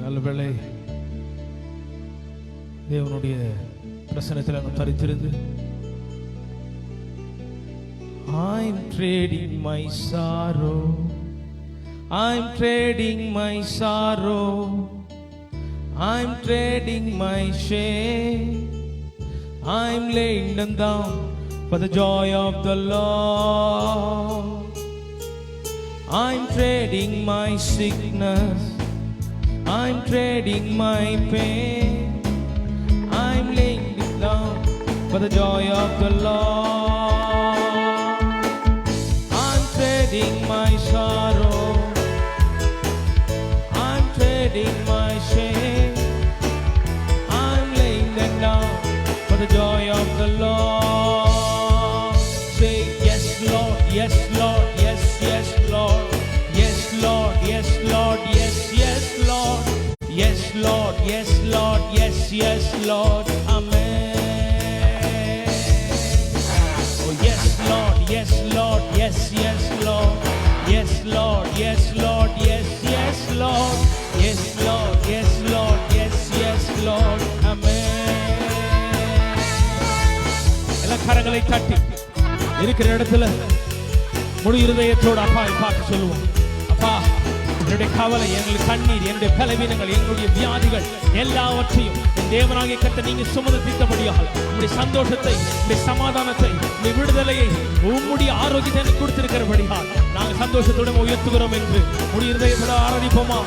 நல்லவேளை தேவனுடைய பிரசன்னத்தில் நாம் தரித்திருந்து I'm trading my sorrow, I'm trading my sorrow, I'm trading my shame, I'm laying them down for the joy of the Lord. I'm trading my sickness, I'm trading my pain, I'm laying it down for the joy of the Lord. I'm trading my sorrow, I'm trading my shame, I'm laying them down for the joy of the Lord. Say yes Lord, yes Lord, yes, yes Lord, yes Lord, yes Lord, yes, yes Lord, yes Lord, yes Lord, yes, yes Lord, amen. Oh yes Lord, yes Lord, yes, yes Lord, yes Lord, yes Lord, yes, yes Lord, yes Lord, yes Lord, yes, yes Lord, amen. எல்லா கரங்களை தட்டி இருக்கிற இடத்துல முழு இருதயத்தோடு அப்பாவை பார்த்து சொல்லுவோம். அப்பா, என்னுடைய கவலை, எங்களுடைய கண்ணீர், என்னுடைய பலவீனங்கள், எங்களுடைய வியாதிகள் எல்லாவற்றையும் என் தேவனாகிய கர்த்தர் நீங்க சுமந்து தீர்த்தபடியால் உங்களுடைய சந்தோஷத்தை, உங்களுடைய சமாதானத்தை, உங்களுடைய விடுதலையை, உங்களுடைய ஆரோக்கியத்தை எனக்கு கொடுத்திருக்கிறபடியால் நாங்கள் சந்தோஷத்தோடு உயர்த்துகிறோம் என்று முழு இருதயத்தோடு ஆராதிப்போமா?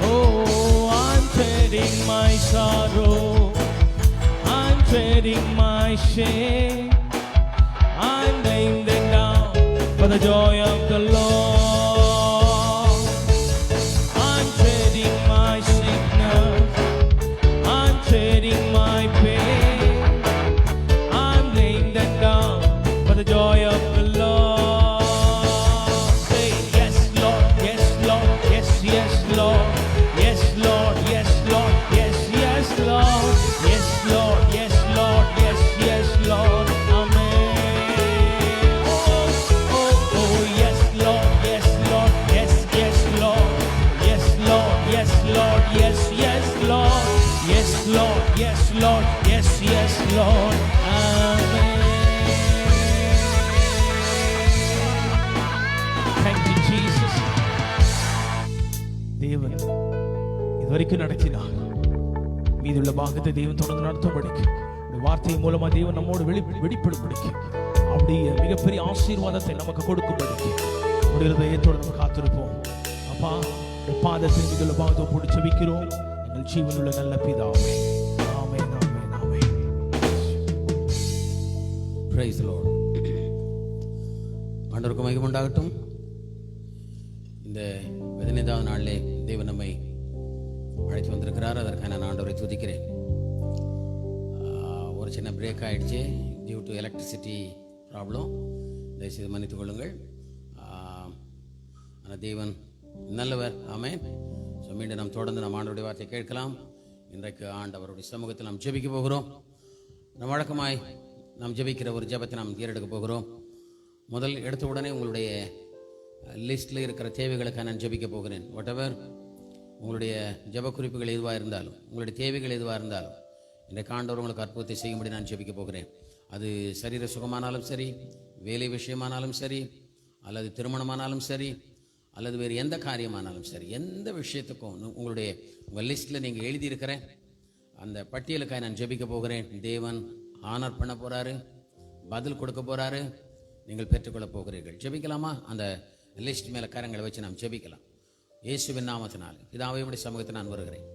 Oh, I'm trading my sorrow, I'm trading my shame, I'm laying them down for the joy of the Lord. I'm trading my sickness, I'm trading my pain, I'm laying them down for the joy of the Lord. Say yes Lord, yes Lord, yes, yes Lord, yes Lord, yes Lord, yes, yes Lord, yes Lord, yes Lord, yes, yes Lord, amen. Oh yes Lord, yes Lord, yes, yes Lord, yes Lord, yes Lord, yes, yes Lord, yes Lord, yes Lord, yes, yes Lord, amen. Thank you Jesus. தேவன் இதுவரைக்கும் நடத்தினார், மீதுள்ள பாகத்தை தேவன் தொடர்ந்து நடத்தும்படிக்கு, வார்த்தை மூலமா தேவன் நம்மோடு வெளிப்படும்படிக்கு, அப்படியே மிகப்பெரிய ஆசீர்வாதத்தை நமக்கு கொடுக்கும்படிக்கு ஒரு இருதயத்தோடு நம்ம காத்திருப்போம். அப்பா, பாதத்தின் மீதுள்ள பாகத்தை போட்டு செபிக்கிறோம் எங்கள் ஜீவனுள்ள நல்ல பிதாவே, ஆமென், ஆமென், ஆமென். Praise the Lord. ஆண்டவருக்கு மகிமை உண்டாகட்டும். இந்த 15வது நாளிலே தேவன் நம்மை அழைத்து வந்திருக்கிறார். அதற்காக நான் ஆண்டவரை துதிக்கிறேன். ஒரு சின்ன பிரேக் ஆகிடுச்சு டியூ டு எலக்ட்ரிசிட்டி ப்ராப்ளம். தயவுசெய்து மன்னித்துக் கொள்ளுங்கள். ஆனால் தேவன் நல்லவர், ஆமென். ஸோ மீண்டும் நாம் தொடர்ந்து நம் ஆண்டவருடைய வார்த்தையை கேட்கலாம். இன்றைக்கு ஆண்டவருடைய சமூகத்தில் நாம் ஜெபிக்க போகிறோம். நம் வழக்கமாய் நாம் ஜெபிக்கிற ஒரு ஜெபத்தை நாம் ஏறெடுக்க போகிறோம். முதல் எடுத்த உடனே உங்களுடைய லிஸ்ட்டில் இருக்கிற தேவைகளுக்காக நான் ஜெபிக்க போகிறேன். வாட் எவர் உங்களுடைய ஜெப குறிப்புகள் எதுவாக இருந்தாலும், உங்களுடைய தேவைகள் எதுவாக இருந்தாலும், இன்றைக்கு ஆண்டவர் உங்களுக்கு அற்புதத்தை செய்யும்படி நான் ஜெபிக்க போகிறேன். அது சரீர சுகமானாலும் சரி, வேலை விஷயமானாலும் சரி, அல்லது திருமணமானாலும் சரி, அல்லது வேறு எந்த காரியமானாலும் சரி, எந்த விஷயத்துக்கும் உங்கள் லிஸ்ட்டில் நீங்கள் எழுதியிருக்கிற அந்த பட்டியலுக்காக நான் ஜெபிக்க போகிறேன். தேவன் ஆனர் பண்ண போகிறாரு, பதில் கொடுக்க போகிறாரு, நீங்கள் பெற்றுக்கொள்ள போகிறீர்கள். ஜெபிக்கலாமா? அந்த லிஸ்ட் மேலே கரங்களை வச்சு நாம் ஜெபிக்கலாம். இயேசுவின் நாமத்தினால் பிதாவே, உம்முடைய சமூகத்தை நான் வருகிறேன்.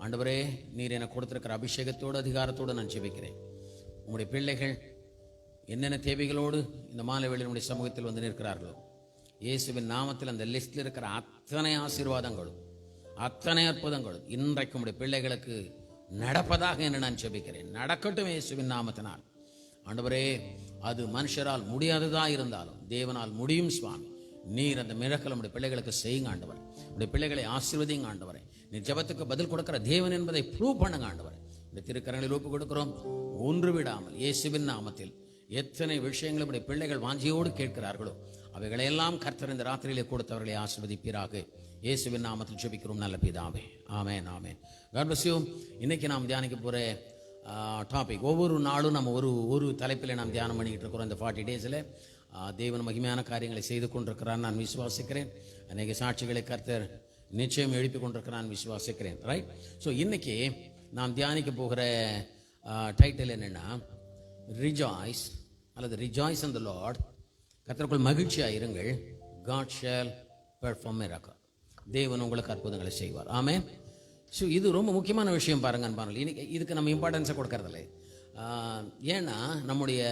ஆண்டவரே, நீர் எனக்கு கொடுத்திருக்கிற அபிஷேகத்தோடு அதிகாரத்தோடு நான் ஜெபிக்கிறேன். உம்முடைய பிள்ளைகள் என்னென்ன தேவைகளோடு இந்த மாலை வேளையில் உம்முடைய சமூகத்தில் வந்து நிற்கிறார்களோ, இயேசுவின் நாமத்தில் அந்த லிஸ்டில் இருக்கிற அத்தனை ஆசீர்வாதங்களும் அத்தனை அற்புதங்களும் இன்றைக்கு உம்முடைய பிள்ளைகளுக்கு நடப்பதாக என்று நான் ஜெபிக்கிறேன். நடக்கட்டும் இயேசுவின் நாமத்தினால். ஆண்டவரே, அது மனுஷரால் முடியாததா இருந்தாலும் தேவனால் முடியும் சுவாமி. நீர் அந்த மிரக்கல் உடைய பிள்ளைகளுக்கு செய்யுங்க ஆண்டவர். உடைய பிள்ளைகளை ஆசீர்வதிங்க ஆண்டவரே. நீர் ஜெபத்துக்கு பதில் கொடுக்கிற தேவன் என்பதை ப்ரூவ் பண்ணுங்க ஆண்டவரே. இந்த திருக்கரங்களில் ஒப்பு கொடுக்கிறோம். ஒன்று விடாமல் இயேசுவின் நாமத்தில் எத்தனை விஷயங்களை உடைய பிள்ளைகள் வாஞ்சியோடு கேட்கிறார்களோ அவைகளையெல்லாம் கர்த்தர் இந்த ராத்திரியிலே கொடுத்தவர்களை ஆசீர்வதிப்பீராக. இயேசுவின் நாமத்தில் ஜெபிக்கிறோம் நல்ல பிதாவே. ஆமென் ஆமென். God bless you. இன்னைக்கு நாம் தியானிக்க போகிற டாபிக், ஒவ்வொரு நாளும் நம்ம ஒரு தலைப்பில் நாம் தியானம் பண்ணிக்கிட்டு இருக்கிறோம். இந்த 40 டேஸில் தேவன் மகிமையான காரியங்களை செய்து கொண்டிருக்கிறான் நான் விசுவாசிக்கிறேன். அநேக சாட்சிகளை கர்த்தர் நிச்சயம் எழுப்பி கொண்டிருக்கிறான் விசுவாசிக்கிறேன். ரைட். ஸோ இன்னைக்கு நாம் தியானிக்க போகிற டைட்டில் என்னென்னா, ரிஜாய்ஸ் அல்லது ரிஜாய்ஸ் இன் தி லார்ட். கர்த்தருக்குள் மகிழ்ச்சியாக இருங்கள். God shall perform miracle. தேவன் உங்களுக்கு அற்புதங்களை செய்வார். ஆமென். ஸோ இது ரொம்ப முக்கியமான விஷயம் பாருங்க அன்பானவர்களே. இன்னைக்கு இதுக்கு நம்ம இம்பார்ட்டன்ஸை கொடுக்கறதில்லை. ஏன்னா நம்முடைய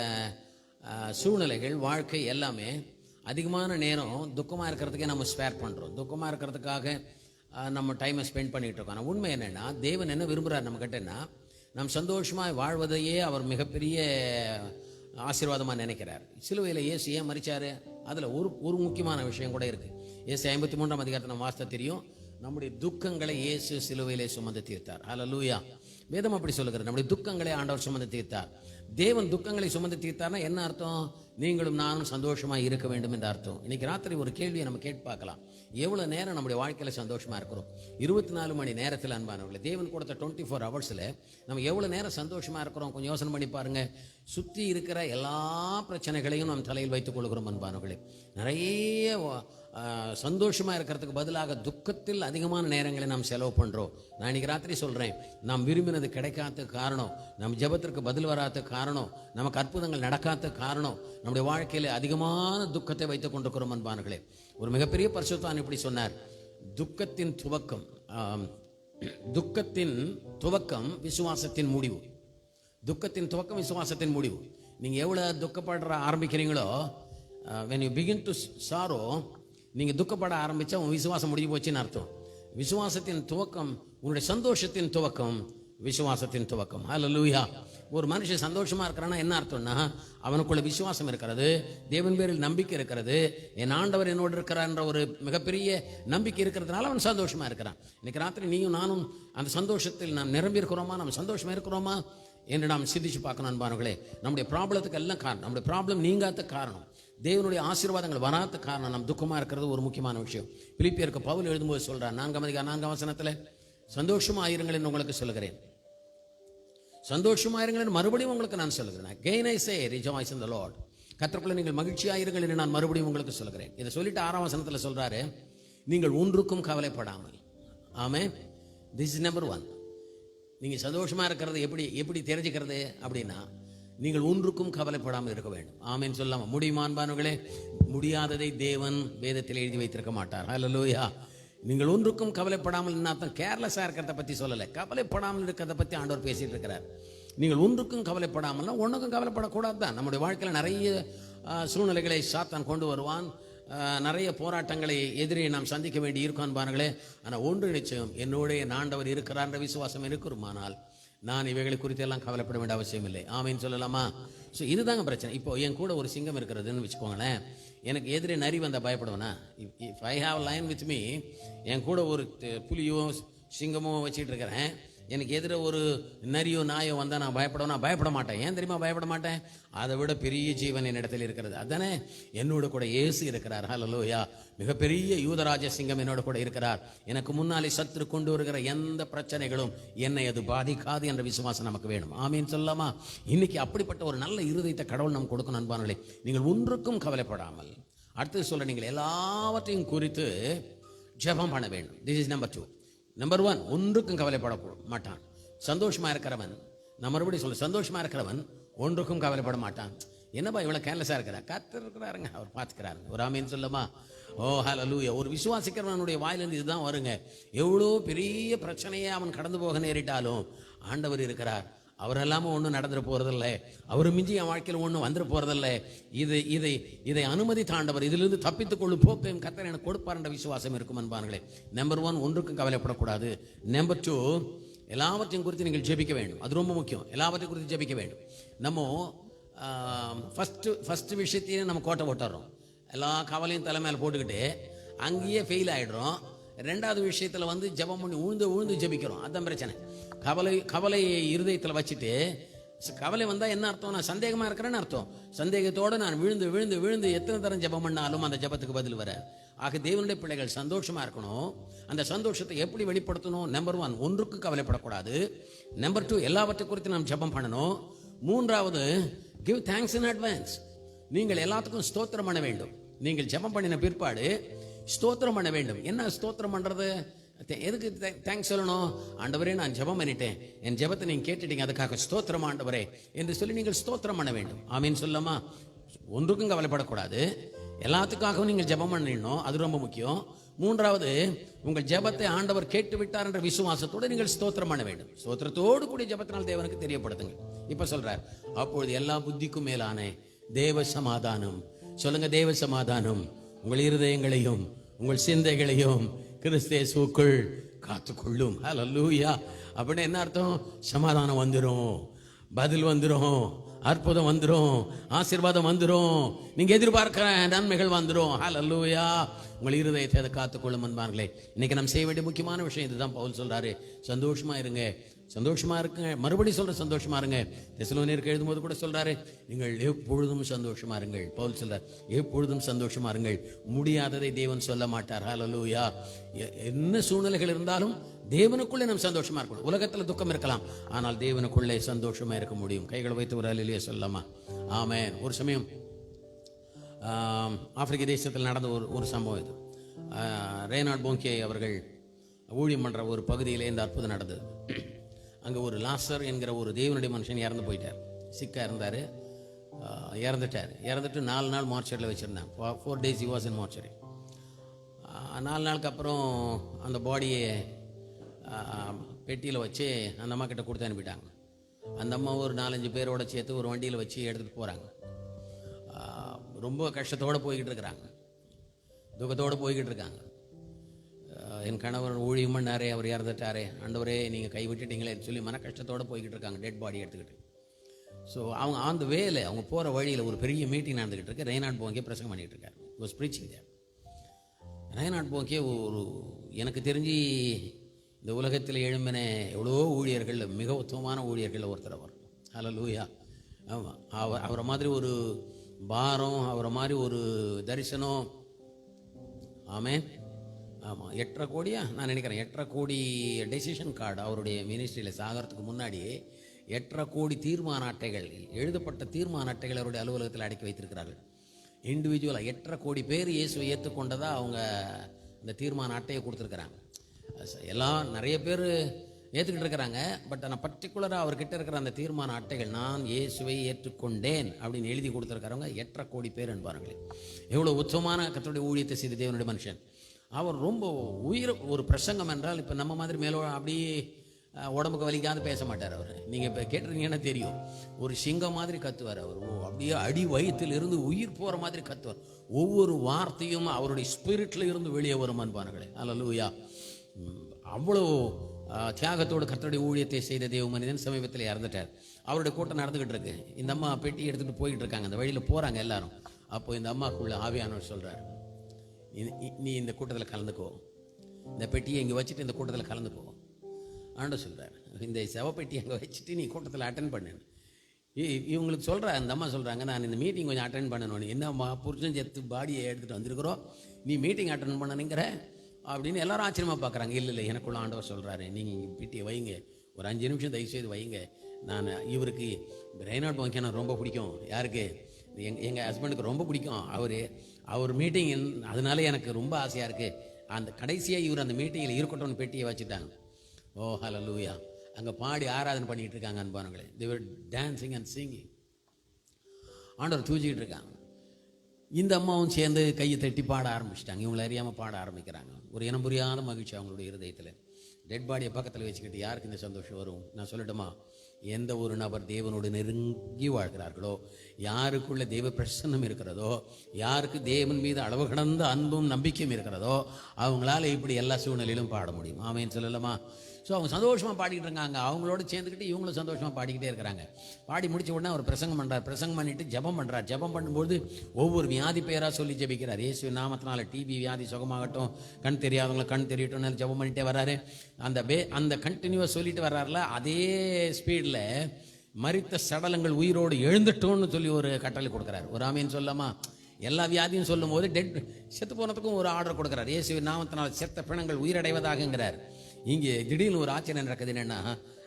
சூழ்நிலைகள், வாழ்க்கை எல்லாமே அதிகமான நேரம் துக்கமாக இருக்கிறதுக்கே நம்ம ஸ்பேர் பண்ணுறோம். துக்கமாக இருக்கிறதுக்காக நம்ம டைமை ஸ்பெண்ட் பண்ணிகிட்டு இருக்கோம். ஆனால் உண்மை என்னென்னா, தேவன் என்ன விரும்புகிறார் நம்ம கிட்டன்னா, நம் சந்தோஷமாக வாழ்வதையே அவர் மிகப்பெரிய ஆசீர்வாதமாக நினைக்கிறார். சிலுவையில் இயேசு ஏன் மரிச்சார்? அதில் ஒரு முக்கியமான விஷயம் கூட இருக்குது. இயேசு 53ஆம் அதிகாரத்தை நம்ம வாசித்தா தெரியும். நம்முடைய துக்கங்களை இயேசு சிலுவையிலே சுமந்து தீர்த்தார். ஹல்லேலூயா. வேதம் அப்படி சொல்லுகிறது, நம்முடைய துக்கங்களை ஆண்டவர் சுமந்து தீர்த்தார். தேவன் துக்கங்களை சுமந்து தீர்த்தார்னா என்ன அர்த்தம்? நீங்களும் நானும் சந்தோஷமாக இருக்க வேண்டும் என்ற அர்த்தம். இன்னைக்கு ராத்திரி ஒரு கேள்வியை நம்ம கேட்டு பார்க்கலாம். எவ்வளோ நேரம் நம்முடைய வாழ்க்கையில் சந்தோஷமாக இருக்கிறோம்? 24 மணி நேரத்தில் அன்பானவர்களே, தேவன் கொடுத்த 24 ஹவர்ஸில் நம்ம எவ்வளோ நேரம் சந்தோஷமாக இருக்கிறோம்? கொஞ்சம் யோசனை பண்ணி பாருங்கள். சுற்றி இருக்கிற எல்லா பிரச்சனைகளையும் நம்ம தலையில் வைத்துக் கொள்கிறோம் அன்பானவர்களே. நிறைய சந்தோஷமாக இருக்கிறதுக்கு பதிலாக துக்கத்தில் அதிகமான நேரங்களை நாம் செலவு பண்ணுறோம். நான் இன்னைக்கு ராத்திரி சொல்கிறேன், நாம் விரும்பினது கிடைக்காத காரணம், நம் ஜெபத்திற்கு பதில் வராத காரணம், நமக்கு அற்புதங்கள் நடக்காத காரணம், நம்முடைய வாழ்க்கையில் அதிகமான துக்கத்தை வைத்துக் கொண்டிருக்கிறோம் அன்பானவர்களே. ஒரு மிகப்பெரிய பரிசுத்தவான் இப்படி சொன்னார், துக்கத்தின் துவக்கம் விசுவாசத்தின் முடிவு. துக்கத்தின் துவக்கம் விசுவாசத்தின் முடிவு. நீங்கள் எவ்வளோ துக்கப்படுற ஆரம்பிக்கிறீங்களோ, when you begin to sorrow, நீங்கள் துக்கப்பட ஆரம்பித்தா உன் விசுவாசம் முடிஞ்சு போச்சுன்னு அர்த்தம். விசுவாசத்தின் துவக்கம், உன்னுடைய சந்தோஷத்தின் துவக்கம் விசுவாசத்தின் துவக்கம். ஹல்லேலூயா. ஒரு மனுஷன் சந்தோஷமாக இருக்கிறான்னா என்ன அர்த்தம்னா, அவனுக்குள்ள விசுவாசம் இருக்கிறது, தேவன் பேரில் நம்பிக்கை இருக்கிறது, என் ஆண்டவர் என்னோடு இருக்கிறான்ற ஒரு மிகப்பெரிய நம்பிக்கை இருக்கிறதுனால அவன் சந்தோஷமாக இருக்கிறான். இன்னைக்கு ராத்திரி நீயும் நானும் அந்த சந்தோஷத்தில் நாம் நிரம்பி இருக்கிறோமா? நம்ம சந்தோஷமாக இருக்கிறோமா என்று நாம் சிந்திச்சு பார்க்கணும் அன்பானவர்களே. நம்முடைய ப்ராப்ளத்துக்கு எல்லாம் காரணம், நம்முடைய ப்ராப்ளம் நீங்காத காரணம், தேவனுடைய ஆசீர்வாதங்கள் வராத காரணம் நம்ம துக்கமாக இருக்கிறது ஒரு முக்கியமான விஷயம். பிலிப்பியருக்கு பவுல் எழுதும்போது சொல்கிறார், 4ஆம் வசனத்தில், சந்தோஷமாயிருங்கள் என்று உங்களுக்கு சொல்லுகிறேன். சந்தோஷமாயிருங்கள் மறுபடியும் உங்களுக்கு நான் சொல்லுகிறேன். Again I say, rejoice in the Lord. கர்த்தருக்குள்ள நீங்கள் மகிழ்ச்சியாயிருங்கள் என்று நான் மறுபடியும் உங்களுக்கு சொல்லுகிறேன். இதை சொல்லிட்டு 6ஆம் வசனத்தில் சொல்றாரு, நீங்கள் ஒன்றுக்கும் கவலைப்படாமல். ஆமென். This is number 1. நீங்கள் சந்தோஷமா இருக்கிறது எப்படி தெரிஞ்சுக்கிறது அப்படின்னா, நீங்கள் ஒன்றுக்கும் கவலைப்படாமல் இருக்க வேண்டும். ஆமென் சொல்லாம முடியுமா அன்பானவர்களே? முடியாததை தேவன் வேதத்தில் எழுதி வைத்திருக்க மாட்டார். ஹல்லேலூயா. நீங்கள் ஒன்றுக்கும் கவலைப்படாமல் அர்த்தம் கேர்லெஸ்ஸாக இருக்கிறத பற்றி சொல்லலை, கவலைப்படாமல் இருக்கிறத பற்றி ஆண்டவர் பேசிட்டு இருக்கிறார். நீங்கள் ஒன்றுக்கும் கவலைப்படாமல்னா ஒன்றுக்கும் கவலைப்படக்கூடாது தான். நம்முடைய வாழ்க்கையில் நிறைய சூழ்நிலைகளை சாத்தான் கொண்டு வருவான், நிறைய போராட்டங்களை எதிரே நாம் சந்திக்க வேண்டி இருக்கும் அன்பானங்களே. ஆனால் ஒன்று நிச்சயம், என்னோட என் ஆண்டவர் இருக்கிறான்ற விசுவாசம் இருக்குமானால் நான் இவைகளை குறித்து எல்லாம் கவலைப்பட வேண்டிய அவசியம் இல்லை. ஆமைன்னு சொல்லலாமா? ஸோ இதுதாங்க பிரச்சனை. இப்போ என் கூட ஒரு சிங்கம் இருக்கிறதுன்னு வச்சுக்கோங்களேன், எனக்கு எதிரே நரி வந்தால் பயப்படுவேனா? If I have lion with me, என் கூட ஒரு புலியோ சிங்கமோ வச்சுட்டு இருக்கிறேன், எனக்கு எதிர ஒரு நரியோ நாயோ வந்தால் நான் பயப்படுவேனா? பயப்பட மாட்டேன். ஏன் தெரியுமா பயப்பட மாட்டேன்? அதை விட பெரிய ஜீவன் என்னிடத்தில் இருக்கிறது. அதானே என்னோட கூட இயேசு இருக்கிறார். ஹல்லேலூயா. மிகப்பெரிய யூதராஜ சிங்கம் என்னோட கூட இருக்கிறார். எனக்கு முன்னாலே சத்துரு கொண்டு வருகிற எந்த பிரச்சனைகளும் என்னை அது பாதிக்காது என்ற விசுவாசம் நமக்கு வேணும். ஆமீன் சொல்லலாமா? இன்னைக்கு அப்படிப்பட்ட ஒரு நல்ல இருதயத்தை கடவுள் நமக்கு கொடுக்கணும் அன்பானவர்களே. நீங்கள் ஒன்றுக்கும் கவலைப்படாமல், அடுத்தது சொல்ல, நீங்கள் எல்லாவற்றையும் குறித்து ஜெபம் பண்ண வேண்டும். This is number 2. நம்பர் 1, ஒன்றுக்கும் கவலைப்பட மாட்டான். சந்தோஷமா இருக்கிறவன், நான் மறுபடியும் சொல்ல, சந்தோஷமா இருக்கிறவன் ஒன்றுக்கும் கவலைப்பட மாட்டான். என்னப்பா இவ்வளோ கேர்லெஸ்ஸாக இருக்கிறா? கர்த்தர் இருக்கிறாருங்க, அவர் பார்த்துக்கிறாருங்க. ஒரு ஆமீன் சொல்லுமா? ஓ ஹல்லேலூயா. ஒரு விசுவாசிக்கிறவனுடைய வாயிலிருந்து இதுதான் வருங்க. எவ்வளோ பெரிய பிரச்சனையே அவன் கடந்து போக நேரிட்டாலும் ஆண்டவர் இருக்கிறார். அவர் எல்லாமே ஒன்றும் நடந்துட போகிறதில்லை, அவர் மிஞ்சி என் வாழ்க்கையில் ஒன்றும் வந்துட போகிறதில்லை. இதை அனுமதித்த ஆண்டவர், இதிலிருந்து தப்பித்துக் கொள்ளும் போக்கையும் கர்த்தர் எனக்கு கொடுப்பார் என்ற விசுவாசம் இருக்கும் அன்பானங்களே. நம்பர் 1, ஒன்றுக்கும் கவலைப்படக்கூடாது. நம்பர் 2, எல்லாவற்றையும் குறித்து நீங்கள் ஜெபிக்க வேண்டும். அது ரொம்ப முக்கியம். எல்லாவற்றையும் குறித்து ஜெபிக்க வேண்டும். நம்ம ஃபஸ்ட்டு விஷயத்தையும் நம்ம கோட்டை போட்டுறோம், எல்லா கவலையும் தலைமையில் போட்டுக்கிட்டு அங்கேயே ஃபெயில் ஆகிடுறோம். 2வது விஷயத்தில் ஜெபம் பண்ணி உழுந்து ஜெபிக்கிறோம். அதுதான் பிரச்சனை. கவலையை இருதயத்தில் வச்சுட்டு, கவலை வந்தால் என்ன அர்த்தம்? நான் சந்தேகமாக இருக்கிறேன்னு அர்த்தம். சந்தேகத்தோடு நான் விழுந்து எத்தனை தரம் ஜெபம் பண்ணாலும் அந்த ஜெபத்துக்கு பதில் வர. ஆக தேவனுடைய பிள்ளைகள் சந்தோஷமா இருக்கணும். அந்த சந்தோஷத்தை எப்படி வெளிப்படுத்தணும்? நம்பர் 1, ஒன்றுக்கு கவலைப்படக்கூடாது. நம்பர் 2, எல்லாவற்றை குறித்து நாம் ஜெபம் பண்ணணும். 3வது, கிவ் தேங்க்ஸ் இன் அட்வான்ஸ். நீங்கள் எல்லாத்துக்கும் ஸ்தோத்திரம் பண்ண வேண்டும். நீங்கள் ஜெபம் பண்ணின பிற்பாடு ஸ்தோத்திரம் பண்ண வேண்டும். என்ன ஸ்தோத்திரம் பண்றது? எதுக்கு தேங்க்ஸ் சொல்லணும்? ஆண்டவரே, நான் ஜெபம் பண்ணிட்டேன், என் ஜெபத்தை நீங்க கேட்டுட்டீங்க, அதுக்காக ஸ்தோத்திரம் ஆண்டவரே என்று சொல்லி நீங்கள் ஸ்தோத்திரம் பண்ண வேண்டும். ஆமீன் சொல்லலாமா? ஒன்றுக்கும் கவலைப்படக்கூடாது. எல்லாத்துக்காகவும் நீங்கள் ஜெபம் பண்ணிடணும், அது ரொம்ப முக்கியம். 3வது, உங்கள் ஜெபத்தை ஆண்டவர் கேட்டு விட்டார் என்ற விசுவாசத்தோடு நீங்கள் ஸ்தோத்திரம் பண்ண வேண்டும். ஸ்தோத்திரத்தோடு கூடிய ஜெபத்தினால் தேவனுக்கு தெரியப்படுத்துங்க. இப்ப சொல்றார், அப்பொழுது எல்லா புத்திக்கும் மேலான தேவ சமாதானம், சொல்லுங்க, தேவ சமாதானம் உங்கள் இருதயங்களையும் உங்கள் சிந்தைகளையும் கிறிஸ்து இயேசுவுக்குள் காத்துக்கொள்ளும். ஹல்லேலூயா. அப்படின்னா என்ன அர்த்தம்? சமாதானம் வந்துடும், பதில் வந்துடும், அற்புதம் வந்துடும், ஆசீர்வாதம் வந்துடும், நீங்க எதிர்பார்க்கிற நன்மைகள் வந்துடும். ஹல்லேலூயா. உங்கள் இருதயத்தை அதை காத்துக்கொள்ளும் அன்பார்களே. இன்னைக்கு நம்ம செய்ய வேண்டிய முக்கியமான விஷயம் இதுதான். பவுல் சொல்றாரு, சந்தோஷமா இருங்க, சந்தோஷமா இருங்க. மறுபடி சொல்ற, சந்தோஷமா இருங்க. தெசலோனியருக்கு எழுதும்போது கூட சொல்றாரு, நீங்கள் எப்பொழுதும் சந்தோஷமா இருங்கள். பவுல் சொல்றார், எப்பொழுதும் சந்தோஷமா இருங்கள். முடியாததை தேவன் சொல்ல மாட்டார். ஹல்லேலூயா. என்ன சூழ்நிலைகள் இருந்தாலும் தேவனுக்குள்ளே நம்ம சந்தோஷமா இருக்கணும். உலகத்துல துக்கம் இருக்கலாம், ஆனால் தேவனுக்குள்ளே சந்தோஷமா இருக்க முடியும். கைகளை வைத்து ஒரு அல்லேலூயா சொல்லலாமா? ஆமென். ஒரு சமயம் ஆப்பிரிக்க தேசத்தில் நடந்த ஒரு சம்பவம் இது. ரேனால்ட் போங்கே அவர்கள் ஊழியம் பண்ற ஒரு பகுதியிலே இந்த அற்புதம் நடந்தது. அங்கே ஒரு லாசர் என்கிற ஒரு தேவனுடைய மனுஷன் இறந்து போயிட்டார். சிக்கா இருந்தார், இறந்துட்டார். இறந்துட்டு 4 நாள் மார்ச்சரியில் வச்சுருந்தாங்க. 4 days he was in mortuary. 4 நாளுக்கு அப்புறம் அந்த பாடியை பெட்டியில் வச்சு அந்த அம்மா கிட்ட கொடுத்து அனுப்பிட்டாங்க. அந்த அம்மா ஒரு 4-5 பேரோட சேர்த்து ஒரு வண்டியில் வச்சு எடுத்துகிட்டு போகிறாங்க. ரொம்ப கஷ்டத்தோடு போய்கிட்டு இருக்கிறாங்க, துக்கத்தோடு போய்கிட்டு இருக்காங்க. என் கணவர் ஊழியம் பண்ணாரே, அவர் இறந்துட்டாரே, ஆண்டவரே நீங்கள் கைவிட்டுட்டீங்களேன்னு சொல்லி மன கஷ்டத்தோடு போய்கிட்டு இருக்காங்க, டெட் பாடி எடுத்துக்கிட்டு. ஸோ அவங்க அந்த வேலை, அவங்க போகிற வழியில் ஒரு பெரிய மீட்டிங் நடந்துக்கிட்டு இருக்கு. ரெய்னால்ட் போங்கே பிரசங்கம் பண்ணிகிட்டு இருக்கார். Was preaching there. ரெய்னால்ட் போங்கே ஒரு, எனக்கு தெரிஞ்சு இந்த உலகத்தில் எழும்பின எவ்வளோ ஊழியர்கள், மிக உத்தமமான ஊழியர்கள் ஒருத்தர் அவர். ஹல்லேலூயா. ஆமாம், அவரை மாதிரி ஒரு பாரம், அவரை மாதிரி ஒரு தரிசனம். ஆமென். ஆமாம், 8.5 கோடியா நான் நினைக்கிறேன், 8.5 கோடி டெசிஷன் கார்டு அவருடைய மினிஸ்ட்ரியில் சாகிறதுக்கு முன்னாடி 8.5 கோடி தீர்மான அட்டைகள், எழுதப்பட்ட தீர்மான அட்டைகள் அவருடைய அலுவலகத்தில் அடக்கி வைத்திருக்கிறார்கள். இண்டிவிஜுவலாக 8.5 கோடி பேர் இயேசுவை ஏற்றுக்கொண்டதாக அவங்க இந்த தீர்மான அட்டையை கொடுத்துருக்குறாங்க. எல்லாம் நிறைய பேர் ஏற்றுக்கிட்டு இருக்கிறாங்க. பட் ஆனால் பர்டிகுலராக அவர்கிட்ட இருக்கிற அந்த தீர்மான அட்டைகள், நான் இயேசுவை ஏற்றுக்கொண்டேன் அப்படின்னு எழுதி கொடுத்துருக்கிறவங்க 8.5 கோடி பேர் என்பார்களே. எவ்வளோ உச்சமான கர்த்தருடைய ஊழியத்தை செய்த தேவனுடைய மனுஷன். அவர் ரொம்ப உயிர். ஒரு பிரசங்கம் என்றால் இப்போ நம்ம மாதிரி மேலோ அப்படியே உடம்புக்கு வலிக்காது பேச மாட்டார் அவர். நீங்கள் இப்போ கேட்டிருந்தீங்கன்னா தெரியும், ஒரு சிங்கம் மாதிரி கத்துவார் அவர். அப்படியே அடி வயிற்றில் இருந்து உயிர் போகிற மாதிரி கத்துவார். ஒவ்வொரு வார்த்தையும் அவருடைய ஸ்பிரிட்ல இருந்து வெளியே வரும் அன்பானங்களே. ஹல்லேலூயா. அவ்வளோ தியாகத்தோடு கர்த்தருடைய ஊழியத்தை செய்த தேவ மனிதன் சமீபத்தில் இறந்துட்டார். அவருடைய கூட்டம் நடந்துக்கிட்டு இருக்கு. இந்த அம்மா பெட்டி எடுத்துகிட்டு போய்கிட்டு இருக்காங்க, அந்த வழியில் போகிறாங்க எல்லாரும். அப்போ இந்த அம்மாக்குள்ள ஆவியானவர் சொல்கிறார், நீ இந்த கூட்டத்தில் கலந்துக்கோ, இந்த பெட்டியை இங்கே வச்சுட்டு இந்த கூட்டத்தில் கலந்துக்கோ. ஆண்டவர் சொல்கிறார், இந்த செவப்பெட்டி அங்கே வச்சுட்டு நீ கூட்டத்தில் அட்டன் பண்ணு. இவங்களுக்கு சொல்கிறா, அந்த அம்மா சொல்கிறாங்க, நான் இந்த மீட்டிங் கொஞ்சம் அட்டன் பண்ணணும். என்னம்மா, புருஷன் சேர்த்து பாடியை எடுத்துகிட்டு வந்திருக்கிறோம், நீ மீட்டிங் அட்டன் பண்ணணுங்கிற அப்படின்னு எல்லாரும் ஆச்சரியமாக பார்க்குறாங்க. இல்லை, எனக்குள்ள ஆண்டவர் சொல்கிறாரு, நீங்கள் இங்கே பெட்டியை வைங்க, ஒரு 5 நிமிஷம் தயவுசெய்து வைங்க. நான் இவருக்கு ரெய்னால்ட் போங்கே எனக்கு ரொம்ப பிடிக்கும். யாருக்கு? எங்கள் ஹஸ்பண்டுக்கு ரொம்ப பிடிக்கும். அவர் மீட்டிங், அதனால எனக்கு ரொம்ப ஆசையாக இருக்குது. அந்த கடைசியாக இவர் அந்த மீட்டிங்கில் இருக்கட்டும்னு பெட்டியை வச்சுட்டாங்க. ஓ ஹல்லேலூயா. அங்கே பாடி ஆராதனை பண்ணிகிட்டு இருக்காங்க அன்பானங்களே. they were dancing and singing. ஆண்டவர் தூச்சிக்கிட்டு இருக்காங்க. இந்த அம்மாவும் சேர்ந்து கையை தட்டி பாட ஆரம்பிச்சிட்டாங்க. இவங்களை அறியாமல் பாட ஆரம்பிக்கிறாங்க. ஒரு இனம் புரியாத மகிழ்ச்சி அவங்களுடைய இருதயத்தில். டெட் பாடியை பக்கத்தில் வச்சுக்கிட்டு யாருக்கு இந்த சந்தோஷம் வரும்? நான் சொல்லட்டுமா, எந்த ஒரு நபர் தேவனோடு நெருங்கி வாழ்கிறார்களோ, யாருக்குள்ள தேவ பிரசன்னம் இருக்கிறதோ, யாருக்கு தேவன் மீது அளவு கடந்த அன்பும் நம்பிக்கையும் இருக்கிறதோ, அவங்களால இப்படி எல்லா சூழ்நிலையிலும் பாட முடியும். ஆமேன்னு சொல்லலாமா? ஸோ அவங்க சந்தோஷமாக பாடிக்கிட்டு இருக்காங்க. அவங்களோட சேர்ந்துக்கிட்டு இவங்களும் சந்தோஷமாக பாடிக்கிட்டே இருக்கிறாங்க. பாடி முடிச்ச உடனே அவர் பிரசங்கம் பண்ணுறார். பிரசங்கம் பண்ணிட்டு ஜெபம் பண்ணுறார். ஜெபம் பண்ணும்போது ஒவ்வொரு வியாதி பெயராக சொல்லி ஜெபிக்கிறார். இயேசு நாமத்தினால டிபி வியாதி சுகமாகட்டும், கண் தெரியாதவங்களை கண் தெரியட்டும் ஜெபம் பண்ணிட்டே வர்றாரு. அந்த கண்டினியூவாக சொல்லிட்டு வர்றாருல, அதே ஸ்பீடில் மரித்த சடலங்கள் உயிரோடு எழுந்துட்டோன்னு சொல்லி ஒரு கட்டளை கொடுக்குறாரு. ஒரு ஆமீன் சொல்லாமா? எல்லா வியாதியும் சொல்லும் போது செத்து போனதுக்கும் ஒரு ஆர்டர் கொடுக்குறார். இயேசுவின் நாமத்தினால் செத்த பிணங்கள் உயிரடைவதாகங்கிறார். இங்கே திடீர்னு ஒரு ஆச்சரியம் நடக்குது. என்னன்னா,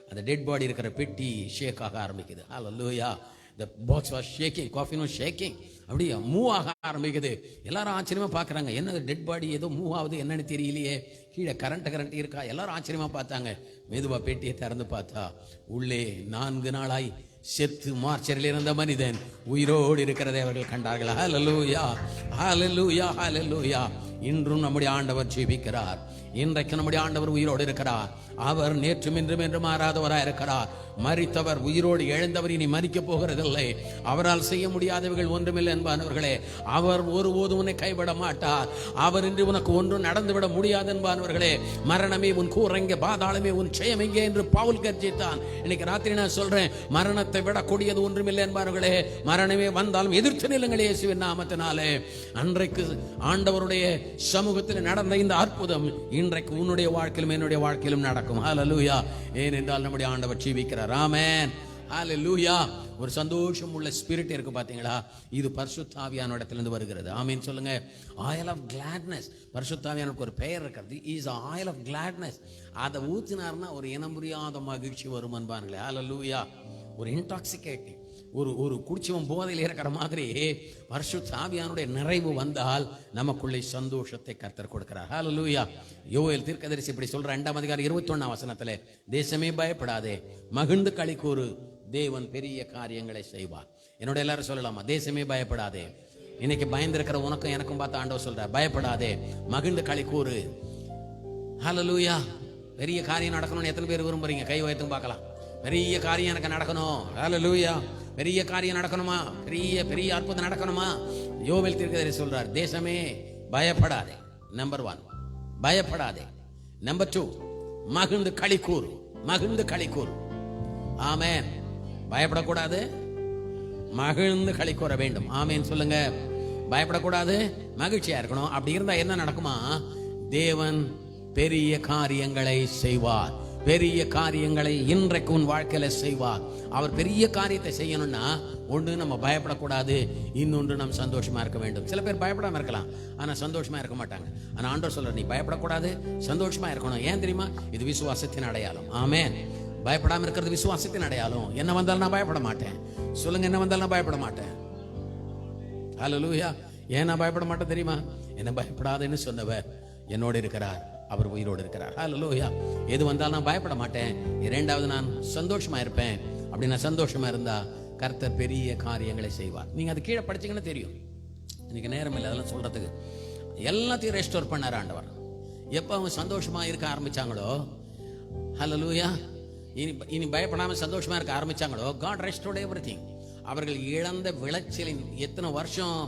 அந்த டெட் பாடி இருக்கிற பெட்டி ஷேக் ஆக ஆரம்பிக்குது. ஹல்லேலூயா. the box was shaking, coffin was shaking. அப்படியே மூவ் ஆக ஆரம்பிக்குது. எல்லாரும் ஆச்சரியமா பார்க்குறாங்க. என்ன டெட் பாடி ஏதோ மூவ் ஆகுது, என்னன்னு தெரியலையே, கீழே கரண்ட் இருக்கா, எல்லாரும் ஆச்சரியமா பார்த்தாங்க. மெதுவா பெட்டியை திறந்து பார்த்தா உள்ளே 4 நாளாய் செத்து மார்ச்சரில் இருந்த மனிதன் உயிரோடு இருக்கிறதை அவர்கள் கண்டார்கள். ஹல்லேலூயா, ஹல்லேலூயா, ஹல்லேலூயா. இன்றும் நம்முடைய ஆண்டவர் ஜீவிக்கிறார். இன்றைக்கு நம்முடைய ஆண்டவர் உயிரோடு இருக்கிறார். அவர் நேற்றும் இன்றும் என்று மாறாதவராக இருக்கிறார். மரித்தவர் உயிரோடு எழுந்தவர் இனி மரிக்க போகிறதில்லை. அவரால் செய்ய முடியாதவர்கள் ஒன்றுமில்லை என்பானவர்களே. அவர் ஒருபோதும் உன்னை கைவிட மாட்டார். அவர் இன்று உனக்கு ஒன்றும் நடந்துவிட முடியாது என்பானவர்களே. மரணமே உன் கூரங்க, பாதாளமே உன் ஜெயம் எங்கே என்று பவுல் கர்ஜித்தான். இன்னைக்கு ராத்திரி நான் சொல்றேன், மரணத்தை விட கொடியது ஒன்றுமில்லை என்பார்களே. மரணமே வந்தாலும் எதிர்த்து நில்லுங்கள் இயேசுவின் நாமத்தினாலே. அன்றைக்கு ஆண்டவருடைய சமூகத்தில் நடந்த இந்த அற்புதம் இன்றைக்கு உன்னுடைய வாழ்க்கையிலும் என்னுடைய வாழ்க்கையிலும் நடக்கும். ஹல்லேலூயா. ஏனென்றால் நம்முடைய ஆண்டவர் ஜீவிக்கிறார். ஆமென். ஹல்லேலூயா. ஒரு சந்தோஷம் உள்ள ஸ்பிரிட் இருக்கு பாத்தீங்களா, இது பரிசுத்த ஆவியான இடத்திலிருந்து வருகிறது. ஆமென் சொல்லுங்க. Oil of gladness. பரிசுத்த ஆவியானுக்கு ஒரு பெயர் இருக்கிறது, இஸ் ஆயில் ஆஃப் கிளாட்னஸ். அதை ஊத்தினார்னா ஒரு இனம் புரியாத மகிழ்ச்சி வரும் என்பார்களே. ஹல்லேலூயா. ஒரு இன்டாக்சிகேட்டிங், ஒரு குடிச்சவன் போதையில் இருக்கிற மாதிரி பரிசுத்த ஆவியானுடைய நிறைவு வந்தால் நமக்குள்ளே சந்தோஷத்தை கர்த்தர் கொடுக்கிறார். ஹல்லேலூயா. யோவேல் தீர்க்கதரிசி இப்படி சொல்ற 2ஆம் அதிகாரம் 21ஆம் வசனத்திலே, தேசமே பயப்படாதே, மகிழ்ந்து களி கூறு, தேவன் பெரிய காரியங்களை செய்வார். என்னோட எல்லாரும் சொல்லலாமா, தேசமே பயப்படாதே. இன்னைக்கு பயந்திருக்கிற உனக்கும் எனக்கும் பார்த்து ஆண்டவர் சொல்றார், பயப்படாதே, மகிழ்ந்து களி கூறு. ஹல்லேலூயா. பெரிய காரியம் நடக்கணும்னு எத்தனை பேர் விரும்புறீங்க? கை உயர்த்துங்க பார்க்கலாம். பெரிய காரியம் எனக்கு நடக்கணும். ஹல்லேலூயா. பெரிய காரியம் நடக்கணுமா? பெரிய பெரிய அற்புதம் நடக்கணுமா? யோவேல் தீர்க்கதரிசி சொல்றார், தேசமே பயப்படாதே. நம்பர் 1 பயப்படாதே. நம்பர் 2 மகிழ்ந்து களி கூறு. மகிழ்ந்து களி கூறு. ஆமென். பயப்படக்கூடாது, மகிழ்ந்து களி கூற வேண்டும். ஆமென் சொல்லுங்க. பயப்படக்கூடாது, மகிழ்ச்சியா இருக்கணும். அப்படி இருந்தா என்ன நடக்குமா? தேவன் பெரிய காரியங்களை செய்வார். பெரிய காரியங்களை இன்றைக்கு உன் வாழ்க்கையில செய்வார். அவர் பெரிய காரியத்தை செய்யணும்னா ஒன்று நம்ம பயப்படக்கூடாது, இன்னொன்று நம்ம சந்தோஷமா இருக்க வேண்டும். சில பேர் பயப்படாம இருக்கலாம், ஆனா சந்தோஷமா இருக்க மாட்டாங்க. ஆனா ஆண்டவர் சொல்ற, நீ பயப்படக்கூடாது, சந்தோஷமா இருக்கணும். ஏன் தெரியுமா? இது விசுவாசத்தின் அடையாளம். ஆமென். பயப்படாம இருக்கிறது விசுவாசத்தின் அடையாளம். என்ன வந்தாலும் நான் பயப்பட மாட்டேன். சொல்லுங்க, என்ன வந்தாலும் நான் பயப்பட மாட்டேன். ஹல்லேலூயா. ஏன் நான் பயப்பட மாட்டேன் தெரியுமா? என்ன பயப்படாதுன்னு சொன்னவர் என்னோடு இருக்கிறார். அவர் உயிரோடு இருக்கிறார். ஹல்லேலூயா. எது வந்தாலும் நான் பயப்பட மாட்டேன். 2வது நான் சந்தோஷமா இருப்பேன். அப்படி நான் சந்தோஷமா இருந்தா கர்த்தர் பெரிய காரியங்களை செய்வார். நீங்க அது கீழே படிச்சீங்கன்னா தெரியும். இன்னைக்கு நேரம் இல்லை அதெல்லாம் சொல்றதுக்கு. எல்லாத்தையும் ரெஸ்டோர் பண்ணார் ஆண்டவர். எப்ப அவங்க சந்தோஷமா இருக்க ஆரம்பிச்சாங்களோ, ஹல்லேலூயா, இனி பயப்படாம சந்தோஷமா இருக்க ஆரம்பிச்சாங்களோ, காட் ரெஸ்டோர்ட் எவ்ரிதிங். அவர்கள் இழந்த விளைச்சலின் எத்தனை வருஷம்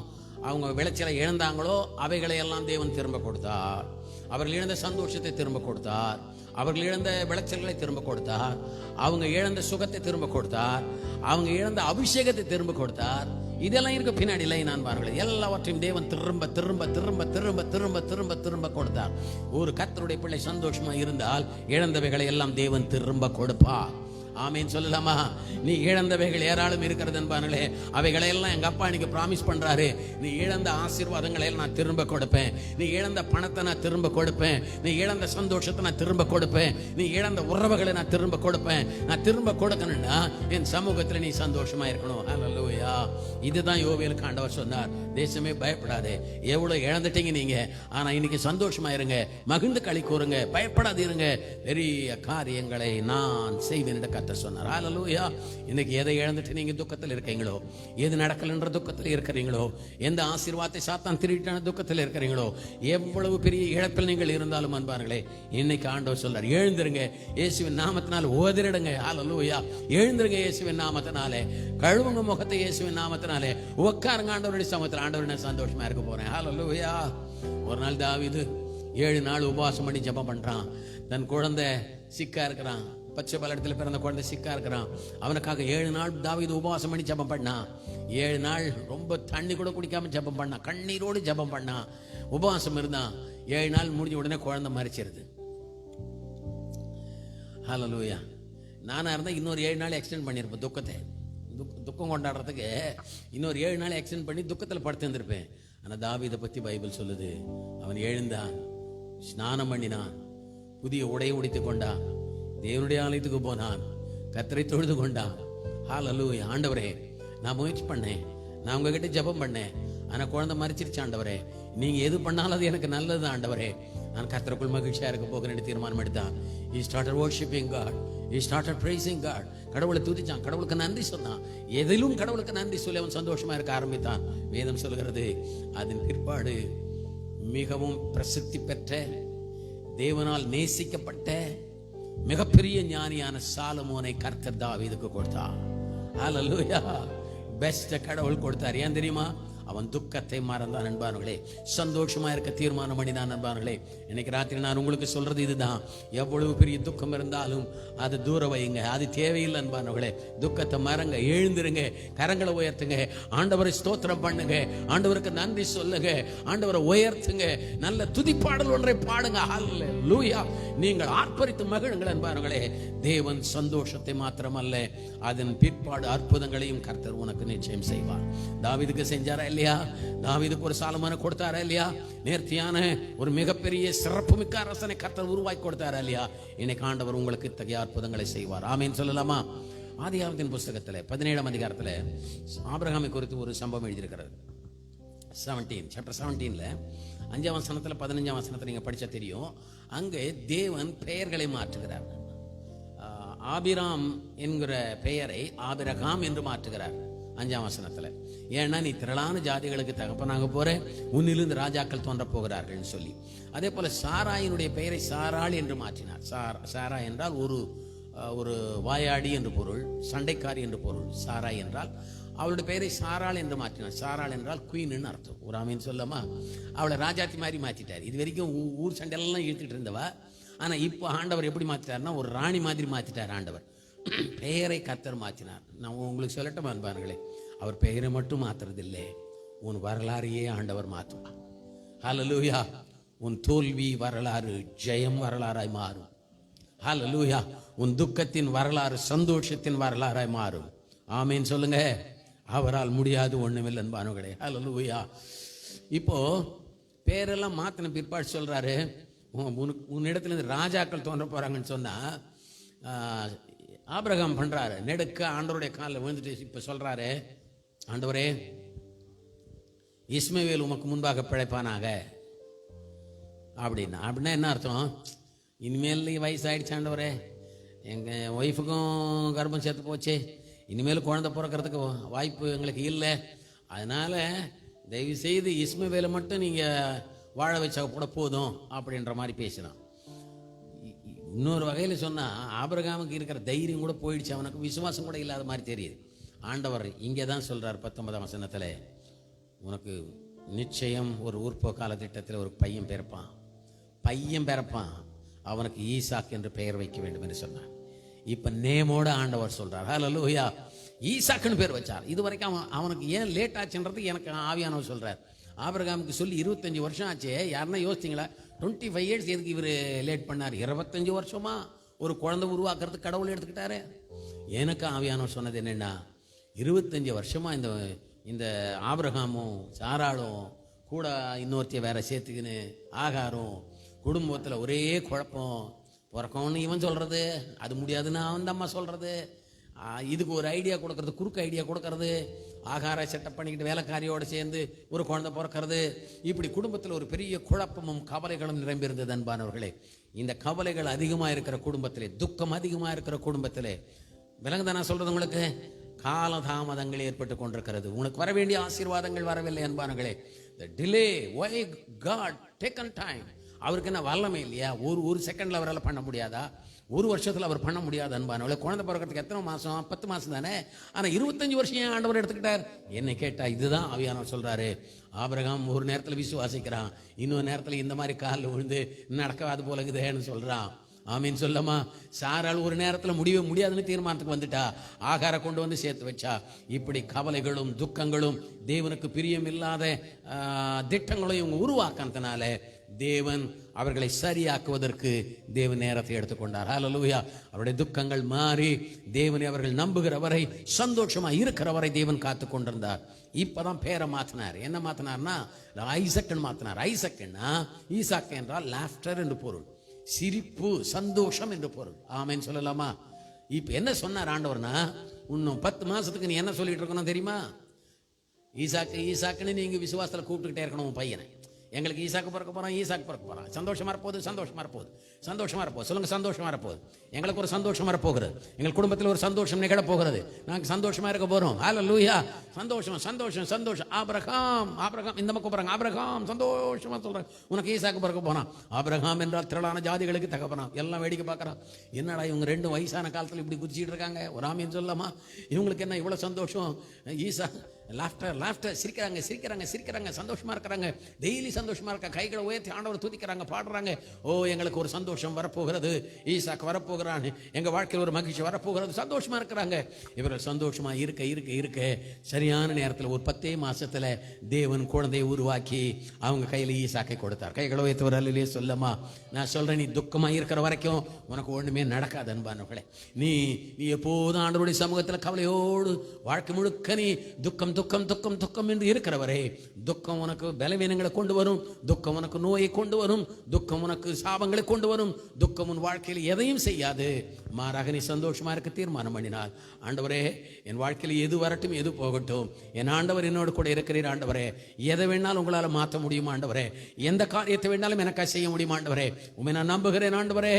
அவங்க விளைச்சலை இழந்தாங்களோ அவைகளை எல்லாம் தேவன் திரும்ப கொடுத்தார். அவர்கள் இழந்த சந்தோஷத்தை திரும்ப கொடுத்தார். அவர்கள் இழந்த விளைச்சல்களை திரும்ப கொடுத்தார். அவங்க இழந்த சுகத்தை திரும்ப கொடுத்தார். அவங்க இழந்த அபிஷேகத்தை திரும்ப கொடுத்தார். இதெல்லாம் இருக்க பின்னாடி இல்லை நான் பாருங்கள், எல்லாவற்றையும் தேவன் திரும்ப திரும்ப திரும்ப திரும்ப திரும்ப திரும்ப திரும்ப கொடுத்தார். ஒரு கர்த்தருடைய பிள்ளை சந்தோஷமா இருந்தால் இழந்தவைகளை எல்லாம் தேவன் திரும்ப கொடுப்பார். ஆமீன் சொல்லலாமா? நீ இழந்தவைகள் ஏராளம் இருக்கிறது என்பார்களே, அவைகளை எல்லாம் எங்க அப்பா இன்னைக்கு ப்ராமிஸ் பண்றாரு. நீ இழந்த ஆசீர்வாதங்களை நான் திரும்ப கொடுப்பேன். நீ இழந்த பணத்தை நான் திரும்ப கொடுப்பேன். நீ இழந்த சந்தோஷத்தை நான் திரும்ப கொடுப்பேன். நீ இழந்த உறவுகளை நான் திரும்ப கொடுப்பேன். நான் திரும்ப கொடுக்கணும்னா என் சமூகத்துல நீ சந்தோஷமா இருக்கணும். ஹல்லேலூயா. இதுதான் யோவேலுக்கு ஆண்டவர் சொன்னார், தேசமே பயப்படாதே. எவ்வளவு இழந்துட்டீங்க நீங்க, ஆனா இன்னைக்கு சந்தோஷமா இருங்க, மகிழ்ந்து களி கூறுங்க, பயப்படாதீருங்க, பெரிய காரியங்களை நான் செய்வேன் என்று கர்த்தர் சொன்னார். ஹல்லேலூயா. இன்னைக்கு எதை இழந்துட்டு நீங்க துக்கத்தில் இருக்கீங்களோ, எது நடக்கலன்ற துக்கத்தில் இருக்கிறீங்களோ, எந்த ஆசீர்வாதத்தை சாத்தான் திருட்டான துக்கத்தில் இருக்கிறீங்களோ, எவ்வளவு பெரிய இழப்பில் நீங்கள் இருந்தாலும் அன்பார்களே, இன்னைக்கு ஆண்டவர் சொல்றார், எழுந்திருங்க, இயேசுவின் நாமத்தினால் ஓதிரிடுங்க. ஹல்லேலூயா. எழுந்திருங்க இயேசுவின் நாமத்தினாலே, கழுவுங்க முகத்தை இயேசுவின் நாமத்தினாலே, உட்காருங்க ஆண்டவருடைய சமூகத்தில். ஆண்டவர் நான் சந்தோஷமா இருக்க போறேன். ஹல்லேலூயா. ஒரு நாள் தாவீது 7 நாள் உபவாசம் பண்ணி ஜெபம் பண்றான். தன் குழந்தை சிக்கா இருக்கிறான், பச்சை பல்லடத்தில் பிறந்த குழந்தை சிக்கா இருக்கிறான். அவனுக்காக 7 நாள் தாவீது உபவாசம் பண்ணி ஜெபம் பண்ணான். 7 நாள் ரொம்ப தண்ணி கூட குடிக்காம ஜெபம் பண்ணான், கண்ணீரோடு ஜெபம் பண்ணான், உபவாசம் இருந்தான். 7 நாள் முடிஞ்ச உடனே குழந்தை மரிச்சிருது. ஹல்லேலூயா. நானா இருந்தா இன்னொரு 7 நாள் எக்ஸ்டெண்ட் பண்ணிருப்பேன் துக்கத்தை. துக்கம் கொண்டாடுறதுக்கு இன்னொரு 7 நாள் எக்ஸ்டெண்ட் பண்ணி துக்கத்தில் படுத்து இருந்திருப்பேன். ஆனால் தாவீதை பற்றி பைபிள் சொல்லுது, அவன் எழுந்தான், ஸ்நானம் பண்ணினான், புதிய உடை உடைத்து கொண்டான், தேவனுடைய ஆலயத்துக்கு போனான், கர்த்தரை தொழுது கொண்டான். ஹல்லேலூயா. ஆண்டவரே, நான் முயற்சி பண்ணேன், நான் உங்ககிட்ட ஜெபம் பண்ணேன், ஆனால் குழந்தை மறிச்சிருச்சு ஆண்டவரே, நீங்க எது பண்ணாலும் அது எனக்கு நல்லது ஆண்டவரே, நான் கர்த்தருக்குள் மகிழ்ச்சியா இருக்க போகிறேன்னு தீர்மானம் எடுத்தான். He started worshiping God. He started praising God. கடவுளை துதிச்சான், கடவுளுக்கு நன்றி சொன்னான். எதிலும் கடவுளுக்கு நன்றி சொல்லி அவன் சந்தோஷமா இருக்க ஆரம்பித்தான். வேதம் சொல்கிறது, அதன் பிற்பாடு மிகவும் பிரசித்தி பெற்ற, தேவனால் நேசிக்கப்பட்ட மிகப்பெரிய ஞானியான சாலமோனை கர்த்தர் தாவீதுக்கு கொடுத்தார். ஹல்லேலூயா. பெஸ்ட் கடவுள் கொடுத்தார். ஏன் தெரியுமா? அவன் துக்கத்தை மறந்தான் அன்பானவர்களே, சந்தோஷமா இருக்க தீர்மானம் பண்ணினான் அன்பானவர்களே. இன்னைக்கு ராத்திரி நான் உங்களுக்கு சொல்றது இதுதான், எவ்வளவு பெரிய துக்கம் இருந்தாலும் அது தூர வையுங்க, அது தேவையில்லை அன்பானவர்களே. துக்கத்தை மறங்க, எழுந்திருங்க, கரங்களை உயர்த்துங்க, ஆண்டவரை ஸ்தோத்திரம் பண்ணுங்க, ஆண்டவருக்கு நன்றி சொல்லுங்க, ஆண்டவரை உயர்த்துங்க, நல்ல துதிப்பாடல் ஒன்றை பாடுங்க. ஹல்லேலூயா. நீங்கள் ஆர்ப்பரித்து மகிழுங்கள் அன்பானவர்களே. தேவன் சந்தோஷத்தை மாத்திரமல்ல, அதன் பிற்பாடு அற்புதங்களையும் கர்த்தர் உனக்கு நிச்சயம் செய்வார். தாவீதுக்கு செஞ்சாரா இல்லையா? தாவீதுக்கு ஒரு சாலமோனை கொடுத்தாரா இல்லையா? நேர்த்தியான ஒரு மிகப்பெரிய சிறப்பு மிக்க அரசனை கர்த்தர் உருவாக்கி கொடுத்தாரா இல்லையா? இன்னைக்கு ஆண்டவர் உங்களுக்கு இத்தகைய அற்புதங்களை செய்வார். ஆமீன் சொல்லலாமா? ஆதியாகமத்தின் புஸ்தகத்தில் 17ஆம் அதிகாரத்தில் ஆபிரகாமை குறித்து ஒரு சம்பவம் எழுதியிருக்கிறார். 17 சாப்டர் 17ல 5ஆம் வசனத்தில் 15ஆம் வசனத்தை நீங்க படிச்சா தெரியும். அங்கே தேவன் பெயர்களை மாற்றுகிறார். ஆபிராம் என்கிற பெயரை ஆபிரகாம் என்று மாற்றுகிறார் 5ஆம் வசனத்துல. ஏன்னா நீ திரளான ஜாதிகளுக்கு தகப்பனாக போற, உன்னிலிருந்து ராஜாக்கள் தோன்ற போகிறார்கள் சொல்லி. அதே போல சாராயினுடைய பெயரை சாராள் என்று மாற்றினார். சாரா என்றால் ஒரு வாயாடி என்று பொருள், சண்டைக்காரி என்று பொருள். சாராய் என்றால் அவளுடைய பெயரை சாராள் என்று மாற்றினார். சாராள் என்றால் குயின்னு அர்த்தம். ஒரு ஆமீன் சொல்லமா? அவளை ராஜாத்தி மாதிரி மாற்றிட்டார். இது வரைக்கும் ஊர் சண்டையெல்லாம் இழுத்துட்டு இருந்தவா, ஆனா இப்போ ஆண்டவர் எப்படி மாத்திட்டார்னா ஒரு ராணி மாதிரி மாத்திட்டார் ஆண்டவர். பெயரை கர்த்தர் மாற்றினார். நான் உங்களுக்கு சொல்லட்டும் அன்பார்களே, அவர் பெயரை மட்டும் மாத்துறதில்லை, உன் வரலாறையே ஆண்டவர் மாற்றுவார். ஹல்லேலூயா. உன் தோல்வி வரலாறு ஜெயம் வரலாறாய் மாறும். ஹல்லேலூயா. உன் துக்கத்தின் வரலாறு சந்தோஷத்தின் வரலாறாய் மாறும். ஆமீன் சொல்லுங்க. அவரால் முடியாது ஒண்ணுமில்லை அன்பானவர்களே. ஹல்லேலூயா. இப்போ பேரெல்லாம் மாத்தின பிற்பாடு சொல்றாரு, உன்னிடத்துல இருந்து ராஜாக்கள் தோன்ற போறாங்கன்னு சொன்னா ஆபிரகாம் பண்றாரு, நெடுக்க ஆண்டவருடைய காலில் விழுந்துட்டு இப்ப சொல்றாரு, ஆண்டவரே இஸ்மவேல் உமக்கு முன்பாக பிழைப்பானாக அப்படின்னா என்ன அர்த்தம்? இனிமேல் வயசாயிடுச்சு ஆண்டவரே, எங்க ஒய்ஃபுக்கும் கர்ப்பம் சேர்த்து போச்சு, இனிமேல் குழந்தை பிறக்கிறதுக்கு வாய்ப்பு எங்களுக்கு இல்லை, அதனால தயவு செய்து இஸ்மவேலை மட்டும் நீங்க வாழ வச்சா கூட போதும் அப்படின்ற மாதிரி பேசினான். இன்னொரு வகையில் சொன்னா ஆபிரகாமுக்கு இருக்கிற தைரியம் கூட போயிடுச்சு, அவனுக்கு விசுவாசம் கூட இல்லாத மாதிரி தெரியுது. ஆண்டவர் இங்கே தான் சொல்றார் 19ஆம் வசனத்தில், உனக்கு நிச்சயம் ஒரு ஊர்ப்போக்கால திட்டத்தில் ஒரு பையன் பிறப்பான், அவனுக்கு ஈசாக் என்று பெயர் வைக்க வேண்டும் என்று சொன்னார். இப்ப நேமோட ஆண்டவர் சொல்றார். ஹல்லேலூயா. ஈசாக்குன்னு பேர் வச்சார். இது வரைக்கும் அவனுக்கு ஏன் லேட் ஆச்சுன்றது எனக்கு ஆவியானவர் சொல்றார். ஆபிரகாமுக்கு சொல்லி 25 வருஷம் ஆச்சு. யாருன்னா யோசிச்சிங்களா? 25 இயர்ஸ் எதுக்கு இவர் லேட் பண்ணார்? 25 வருஷமா ஒரு குழந்தை உருவாக்குறதுக்கு கடவுள் எடுத்துக்கிட்டாரு. எனக்கு ஆவியானவர் சொன்னது என்னன்னா, 25 வருஷமா இந்த ஆபிரகாமும் சாராளும் கூட இன்னொருத்திய வேற சேர்த்துக்கின்னு ஆகாரம், குடும்பத்தில் ஒரே குழப்பம், பிறக்கணும்னு இவன் சொல்றது, அது முடியாதுன்னு அந்த அம்மா சொல்றது, இதுக்கு ஒரு ஐடியா கொடுக்கறது, குறுக்கு ஐடியா கொடுக்கறது, ஆகார செட்டப் பண்ணிக்கிட்டு வேலைக்காரியோடு சேர்ந்து ஒரு குழந்தை பிறக்கிறது, இப்படி குடும்பத்தில் ஒரு பெரிய குழப்பமும் கவலைகளும் நிரம்பியிருந்தது அன்பானவர்களே. இந்த கவலைகள் அதிகமாக இருக்கிற குடும்பத்திலே, துக்கம் அதிகமாக இருக்கிற குடும்பத்திலே, விலங்குதான் நான் சொல்றது உங்களுக்கு, காலதாமதங்கள் ஏற்பட்டு கொண்டிருக்கிறது. உங்களுக்கு வர வேண்டிய ஆசீர்வாதங்கள் வரவில்லை அன்பானவர்களே. The delay, why God taken time? அவருக்கு என்ன வல்லமை இல்லையா? ஒரு செகண்ட்ல அவரால் பண்ண முடியாதா? ஒரு வருஷத்துல அவர் பண்ண முடியாது அன்பானவர்களே. குழந்தை பிறக்கிறதுக்கு எத்தனை மாசம்? 10 மாசம் தானே. ஆனா 25 வருஷம் ஏன் ஆண்டவர் எடுத்துக்கிட்டார்? என்ன கேட்டா இதுதான் ஆவியானவர் சொல்றாரு. ஆபிரகாம் ஒரு நேரத்துல விசுவாசிக்கிறான், இன்னொரு நேரத்துல இந்த மாதிரி காலில் விழுந்து நடக்காது போல இருக்குதுன்னு சொல்றான். ஆமீன் சொல்லமா? சாராள் ஒரு நேரத்தில் முடியாதுன்னு தீர்மானத்துக்கு வந்துட்டா, ஆகார கொண்டு வந்து சேர்த்து வச்சா. இப்படி கவலைகளும் துக்கங்களும் தேவனுக்கு பிரியம் இல்லாத திட்டங்களையும் உருவாக்கினதுனால தேவன் அவர்களை சரியாக்குவதற்கு தேவன் நேரத்தை எடுத்துக்கொண்டார். ஹல்லேலூயா. அவருடைய துக்கங்கள் மாறி தேவனை அவர்கள் நம்புகிற வரை, சந்தோஷமா இருக்கிற வரை தேவன் காத்து கொண்டிருந்தார். இப்பதான் பேரை மாத்தினார். என்ன மாத்தினார்னா ஐசக்னு மாத்தினார். ஐசக்னா ஈசாக்கு என்றால் லாஃப்டர் என்று பொருள், சிரிப்பு, சந்தோஷம் என்று பொருள். ஆமென் சொல்லலாமா? இப்ப என்ன சொன்னார் ஆண்டவர்னா, இன்னும் 10 மாசத்துக்கு நீ என்ன சொல்லிட்டு இருக்கணும் தெரியுமா? ஈசாக்குன்னு நீங்க விசுவாசத்துல கூப்பிட்டுக்கிட்டே இருக்கணும் உன் பையனை. எங்களுக்கு ஈசாக்கு பிறக்க போறான், ஈசாக்கு பிறக்க போறான், சந்தோஷமா இருப்போது, சந்தோஷமா இருப்போது, சந்தோஷமா இருப்போம். சொல்லுங்க, சந்தோஷமா இருப்போது. எங்களுக்கு ஒரு சந்தோஷமா இருப்போகிறது, எங்கள் குடும்பத்தில் ஒரு சந்தோஷம் நிகழ போகிறது, நாங்கள் சந்தோஷமா இருக்க போறோம். ஹல்லேலூயா. சந்தோஷம், சந்தோஷம், சந்தோஷம். ஆபிரகாம் இந்த பக்கம் போறாங்க. ஆபிரகாம் சந்தோஷமா சொல்றாங்க, உனக்கு ஈசாக்கு பிறக்க போறான். ஆபிரகாம் என்றால் திரளான ஜாதிகளுக்கு தகப்பனாம். எல்லாம் வேடிக்கை பார்க்கறான். என்னடா இவங்க 2 வயசான காலத்தில் இப்படி குதிச்சிட்டு இருக்காங்க, ஒரு ஆமீன் சொல்லலாமா? இவங்களுக்கு என்ன இவ்வளவு சந்தோஷம்? ஈசா லாஃப்டர், சிரிக்கிறாங்க, சந்தோஷமா இருக்கிறாங்க, டெய்லி சந்தோஷமா இருக்க, கைகளை உயர்த்தி ஆண்டவர் துதிக்கிறாங்க, பாடுறாங்க. ஓ, எங்களுக்கு ஒரு சந்தோஷம் வரப்போகிறது, ஈசாக்கு வரப்போகிறான், எங்க வாழ்க்கையில் ஒரு மகிழ்ச்சி வரப்போகிறது, சந்தோஷமா இருக்கிறாங்க. இவர்கள் சந்தோஷமா இருக்க சரியான நேரத்தில் ஒரு 10 மாசத்துல தேவன் குழந்தையை உருவாக்கி அவங்க கையில ஈசாக்கை கொடுத்தார். கைகளை உயர்த்தி ஒரு அல்லையே சொல்லமா? நான் சொல்றேன், நீ துக்கமா இருக்கிற வரைக்கும் உனக்கு ஒண்ணுமே நடக்காது அன்பானவர்களே. நீ எப்போதும் ஆண்டவருடைய சமூகத்தில் கவலையோடு வாழ்க்கை முழுக்க நீ துக்கம் என்று இருக்கிறவரே, துக்கம் உனக்கு பலவீனங்களை கொண்டு வரும், துக்கம் உனக்கு நோயை கொண்டு வரும், துக்கம் உனக்கு சாபங்களை கொண்டு வரும், துக்கம் உன் வாழ்க்கையில் எதையும் செய்யாது. மாறாக நீ சந்தோஷமா இருக்க தீர்மானம் பண்ணினார். ஆண்டவரே, என் வாழ்க்கையில் எது வரட்டும் எது போகட்டும், என் ஆண்டவர் என்னோடு கூட இருக்கிறீர். ஆண்டவரே, எதை வேணாலும் உங்களால் மாற்ற முடியும். ஆண்டவரே, எந்த காரியத்தை வேணாலும் எனக்காக செய்ய முடியும். ஆண்டவரே, உண்மை நான் நம்புகிறேன். ஆண்டவரே,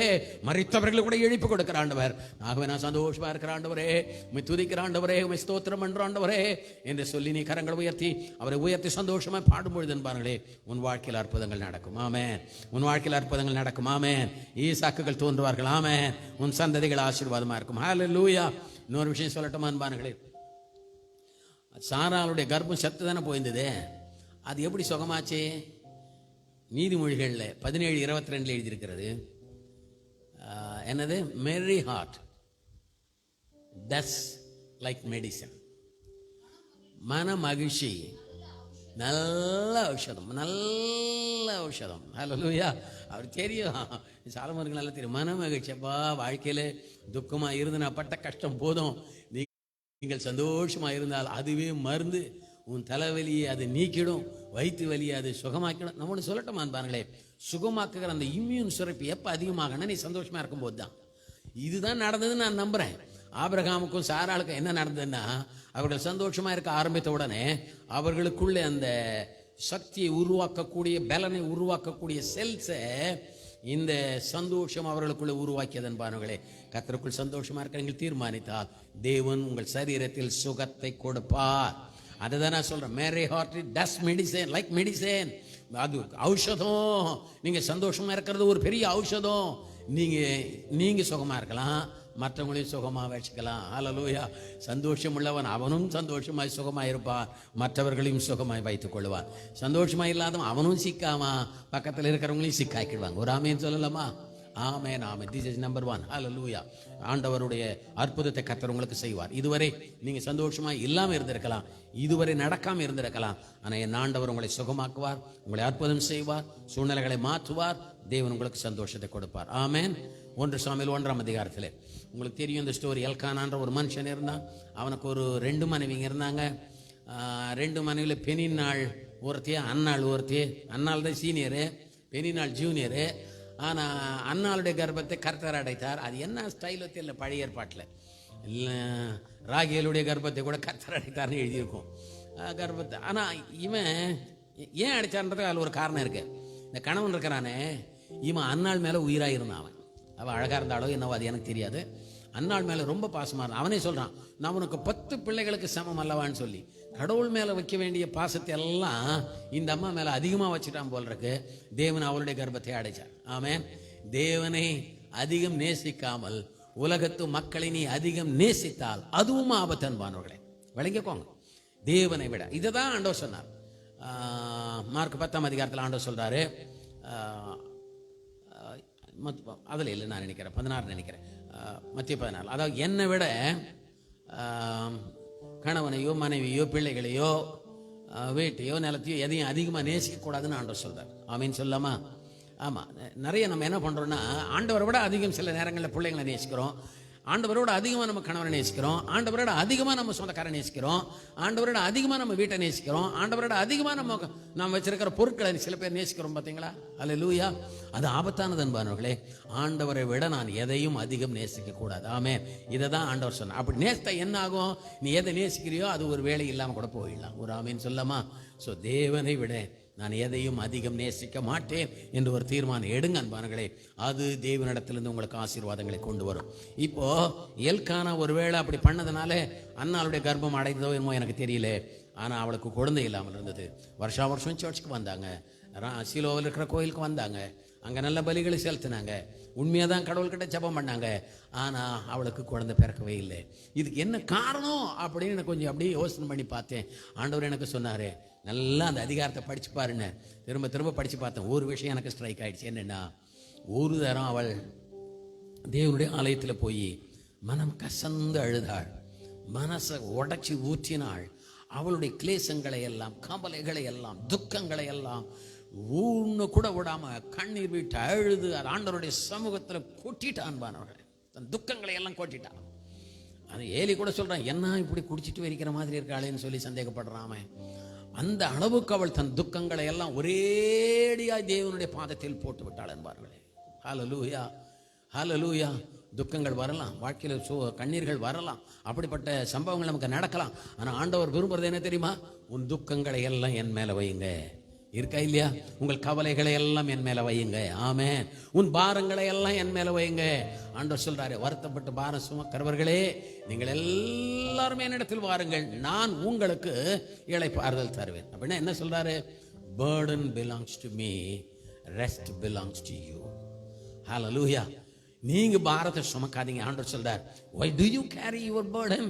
மரித்தவர்கள் கூட எழுப்பி கொடுக்கிற ஆண்டவர். ஆகவே நான் சந்தோஷமா இருக்கிற ஆண்டவரே, உண்மை துதிக்கிற ஆண்டவரே, உண்மை ஸ்தோத்திரம் பண்ற ஆண்டவரே என்று சொல்லி நீ கரங்களை உயர்த்தி அவரை உயர்த்தி சந்தோஷமா பாடும்பொழுது என்பார்களே, உன் வாழ்க்கையில் அற்புதங்கள் நடக்கும். ஆமென். உன் வாழ்க்கையில் அற்புதங்கள் நடக்கும். ஆமென். ஈசாக்குகள் தோன்றுவார்கள். ஆமென். உன் சந்ததிகள் ஆசீர்வாதமா இருக்கும். ஹல்லேலூயா. இன்னொரு விஷயம் சொல்லட்டுமா அன்பானங்களே? சாராளுடைய கர்ப்பம் செத்து தானே போயிருந்தது, அது எப்படி சுகமாச்சு? நீதிமொழிகளில் 17:22 எழுதியிருக்கிறது. என்னது? மேரி ஹார்ட் டஸ் லைக் மெடிசன். மன மகிழ்ச்சி நல்ல ஔஷதம், நல்ல ஔஷதம். ஹல்லேலூயா. அவர் தெரியும், சாலமோனுக்கு நல்லா தெரியும். மன மகிழ்ச்சி, அப்பா வாழ்க்கையில துக்கமா இருந்து நான் பட்ட கஷ்டம் போதும், நீங்கள் சந்தோஷமா இருந்தால் அதுவே மருந்து. உன் தலைவலியை அது நீக்கிடும், வயிற்று வலியை அது சுகமாக்கிடும். நம்ம ஒன்று சொல்லட்டோமா பாருங்களே, சுகமாக்குகிற அந்த இம்யூன் சுரப்பி எப்போ அதிகமாகனா நீ சந்தோஷமா இருக்கும்போது தான். இதுதான் நடந்ததுன்னு நான் நம்புறேன். ஆபிரகாமுக்கும் சாராளுக்கும் என்ன நடந்ததுன்னா, அவர்கள் சந்தோஷமா இருக்க ஆரம்பித்த உடனே அவர்களுக்குள்ளே அந்த சக்தியை உருவாக்கக்கூடிய, பலனை உருவாக்கக்கூடிய செல்ஸை இந்த சந்தோஷம் அவர்களுக்குள்ளே உருவாக்கியது. அன்பானவர்களே, கர்த்தருக்குள் சந்தோஷமா இருக்க நீங்கள் தீர்மானித்தால் தேவன் உங்கள் சரீரத்தில் சுகத்தை கொடுப்பார். அதை தான் நான் சொல்றேன். மேரி ஹார்ட் டஸ் மெடிசன் லைக் மெடிசன். அது ஔஷதம். நீங்க சந்தோஷமா இருக்கிறது ஒரு பெரிய ஔஷதம். நீங்க சுகமா இருக்கலாம், மற்றவங்களையும் சுகமாக வச்சுக்கலாம். ஹல்லேலூயா. சந்தோஷம் உள்ளவன் அவனும் சந்தோஷமாய் சுகமாய் இருப்பான், மற்றவர்களையும் சுகமாய் வைத்துக் கொள்வான். சந்தோஷமா இல்லாதவன் அவனும் சிக்காமா, பக்கத்தில் இருக்கிறவங்களையும் சிக்காக்கிடுவாங்க. ஒரு ஆமேன்னு சொல்லலாமா? Amen, amen. This is number 1. Hallelujah. ஆண்டவருடைய அற்புதத்தை கர்த்தர் உங்களுக்கு செய்வார். இதுவரை நீங்க சந்தோஷமா இல்லாம இருந்திருக்கலாம், இதுவரை நடக்காம இருந்திருக்கலாம். ஆனா என் ஆண்டவர் உங்களை சுகமாக்குவார், உங்களை அற்புதம் செய்வார், சூழ்நிலைகளை மாற்றுவார். தேவன் உங்களுக்கு சந்தோஷத்தை கொடுப்பார். ஆமென். 1 சாமுவேல் 1ஆம் அதிகாரத்தில் உங்களுக்கு தெரியும் இந்த ஸ்டோரி. எல்கானான்ற ஒரு மனுஷன் இருந்தான். அவனுக்கு ஒரு 2 மனைவிங்க இருந்தாங்க. 2 மனைவியில் பெனின்னாள் ஒருத்தி, அன்னாள் ஒருத்தி. அன்னாள் தான் சீனியரு, பெனின்னாள் ஜூனியரு. ஆனால் அன்னாளுடைய கர்ப்பத்தை கர்த்தர் அடைத்தார். அது என்ன ஸ்டைலோ தெரியல, பழைய ஏற்பாட்டில் இல்லை, ராகேலுடைய கர்ப்பத்தை கூட கர்த்தர் அடைத்தார்னு எழுதியிருக்கும் கர்ப்பத்தை. ஆனால் இவன் ஏன் அடைச்சான்றதுக்கு அதில் ஒரு காரணம் இருக்கு. இந்த கணவன் இருக்கிறானே, இவன் அன்னாள் மேலே உயிராக இருந்தான். அவன் அழகாக இருந்தாலோ என்னவோ அது எனக்கு தெரியாது. அன்னாள் மேலே ரொம்ப பாசமாக இருந்தான். அவனே சொல்கிறான், நான் உனக்கு 10 பிள்ளைகளுக்கு சமம் அல்லவான்னு சொல்லி. கடவுள் மேலே வைக்க வேண்டிய பாசத்தை எல்லாம் இந்த அம்மா மேலே அதிகமாக வச்சுட்டான் போல் இருக்கு. தேவன் அவளுடைய கர்ப்பத்தை அடைச்சார். ஆமென். தேவனை அதிகம் நேசிக்காமல் உலகத்து மக்களை நீ அதிகம் நேசித்தால் அதுவும் ஆபத்து. அன்பானவர்களே, விளங்கிக்கோங்க. தேவனை விட இதை தான் ஆண்டவர் சொன்னார். மார்க் 10ஆம் அதிகாரத்தில் ஆண்டவர் சொல்றாரு, அதில் இல்லை நான் நினைக்கிறேன் 16 நினைக்கிறேன், மத்திய 14. அதாவது என்னை விட கணவனையோ மனைவியோ பிள்ளைகளையோ வீட்டையோ நிலத்தையோ எதையும் அதிகமாக நேசிக்கக்கூடாதுன்னு ஆண்டவர் சொல்றார். ஆமீன் சொல்லாமா? ஆமாம், நிறைய நம்ம என்ன பண்ணுறோன்னா, ஆண்டவரை விட அதிகம் சில நேரங்களில் பிள்ளைங்களை நேசிக்கிறோம், ஆண்டவரோட அதிகமாக நம்ம கணவரை நேசிக்கிறோம், ஆண்டவரோட அதிகமாக நம்ம சொந்தக்காரை நேசிக்கிறோம், ஆண்டவரோட அதிகமாக நம்ம வீட்டை நேசிக்கிறோம், ஆண்டவரோட அதிகமாக நம்ம வச்சிருக்கிற பொருட்களை சில பேர் நேசிக்கிறோம். பார்த்தீங்களா? அல்லேலூயா. அது ஆபத்தானது அன்பானவர்களே. ஆண்டவரை விட நான் எதையும் அதிகம் நேசிக்க கூடாது. ஆமென். இதை தான் ஆண்டவர் சொன்னார். அப்படி நேசித்தா என்ன ஆகும்? நீ எதை நேசிக்கிறியோ அது ஒரு வேலை இல்லாமல் கூட போயிடலாம். ஒரு ஆமேன் சொல்லாமா? ஸோ தேவனை விட நான் எதையும் அதிகம் நேசிக்க மாட்டேன் என்று ஒரு தீர்மானம் எடுங்க அன்பானங்களே. அது தேவனிடத்திலிருந்து உங்களுக்கு ஆசீர்வாதங்களை கொண்டு வரும். இப்போ எல்கானா ஒருவேளை அப்படி பண்ணதுனால அன்னாளுடைய கர்ப்பம் அடைந்ததோ என்னமோ எனக்கு தெரியல. ஆனால் அவளுக்கு குழந்தை இல்லாமல் இருந்தது. வருஷா வருஷம் சர்ச்சுக்கு வந்தாங்க, சீலோவில் இருக்கிற கோயிலுக்கு வந்தாங்க, அங்கே நல்ல பலிகளை செலுத்தினாங்க, உண்மையாக தான் கடவுள்கிட்ட ஜெபம் பண்ணாங்க. ஆனால் அவளுக்கு குழந்தை பிறக்கவே இல்லை. இதுக்கு என்ன காரணம் அப்படின்னு எனக்கு கொஞ்சம் அப்படியே யோசனை பண்ணி பார்த்தேன். ஆண்டவர் எனக்கு சொன்னார், நல்லா அந்த அதிகாரத்தை படித்து பாருன்னு. திரும்ப திரும்ப படித்து பார்த்தேன். ஒரு விஷயம் எனக்கு ஸ்ட்ரைக் ஆகிடுச்சு. என்னென்னா, ஒரு தரம் அவள் தேவனுடைய ஆலயத்தில் போய் மனம் கசந்து அழுதாள், மனசை உடச்சி ஊற்றினாள். அவளுடைய கிளேசங்களை எல்லாம், கவலைகளை எல்லாம், துக்கங்களை எல்லாம் ஒன்று கூட விடாம கண்ணீர் விட்டு அழுது அது ஆண்டவருடைய சமூகத்தில் கொட்டிட்டான். தன் துக்கங்களை எல்லாம் கொட்டிட்டான். அது ஏலி கூட சொல்றான், என்ன இப்படி குடிச்சிட்டு இருக்கிற மாதிரி இருக்காளேன்னு சொல்லி சந்தேகப்படுறான். அந்த அளவுக்கு அவள் தன் துக்கங்களை எல்லாம் ஒரேடியாய் தேவனுடைய பாதத்தில் போட்டு விட்டாள் என்பார்களே. ஹல்லேலூயா, ஹல்லேலூயா. துக்கங்கள் வரலாம், வாழ்க்கையில் கண்ணீர்கள் வரலாம், அப்படிப்பட்ட சம்பவங்கள் நமக்கு நடக்கலாம். ஆனால் ஆண்டவர் விரும்புறது என்ன தெரியுமா? உன் துக்கங்களை எல்லாம் என் மேலே வையுங்க. இருக்கா இல்லையா? உங்கள் கவலைகளை எல்லாம் என் மேலே வையுங்க. ஆமென். உன் பாரங்களை எல்லாம் என் மேலே வையுங்க. ஆண்டவர் சொல்றாரு, வருத்தப்பட்டு பாரம் சுமக்கிறவர்களே நீங்கள் எல்லாருமே என்னிடத்தில் வாருங்கள், நான் உங்களுக்கு இளைப்பாறுதல் தருவேன். அப்படின்னா என்ன சொல்றாரு? burden belongs to me, rest belongs to you. hallelujah. நீங்க பாரத்தை சுமக்காதீங்க. ஆண்டவர் சொல்றார், why do you carry your burden?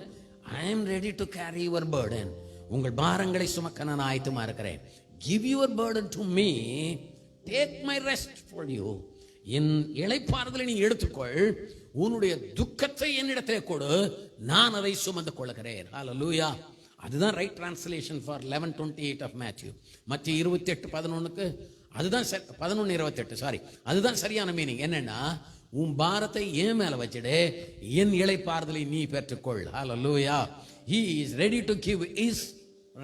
I am ready to carry your burden. உங்கள் பாரங்களை சுமக்க நான் ஆயத்தமா இருக்கிறேன். Give your burden to me, take my rest for you. என் இளைப்பாறுதலை நீ எடுத்துக்கொள், உன்னுடைய துக்கத்தை என்னிடத்திலே கொடு, நான் அதை சுமந்து கொள்கிறேன். ஹல்லேலூயா. அதுதான் right translation for 11:28 of Matthew. மத்திய 28:11க்கு அதுதான் 11:28 சாரி, அதுதான் சரியான மீனிங். என்னன்னா, உன் பாரத்தை என் மேல வச்சிடு, என் இளைப்பாறுதலை நீ பெற்றுக்கொள். ஹல்லேலூயா. He is ready to give his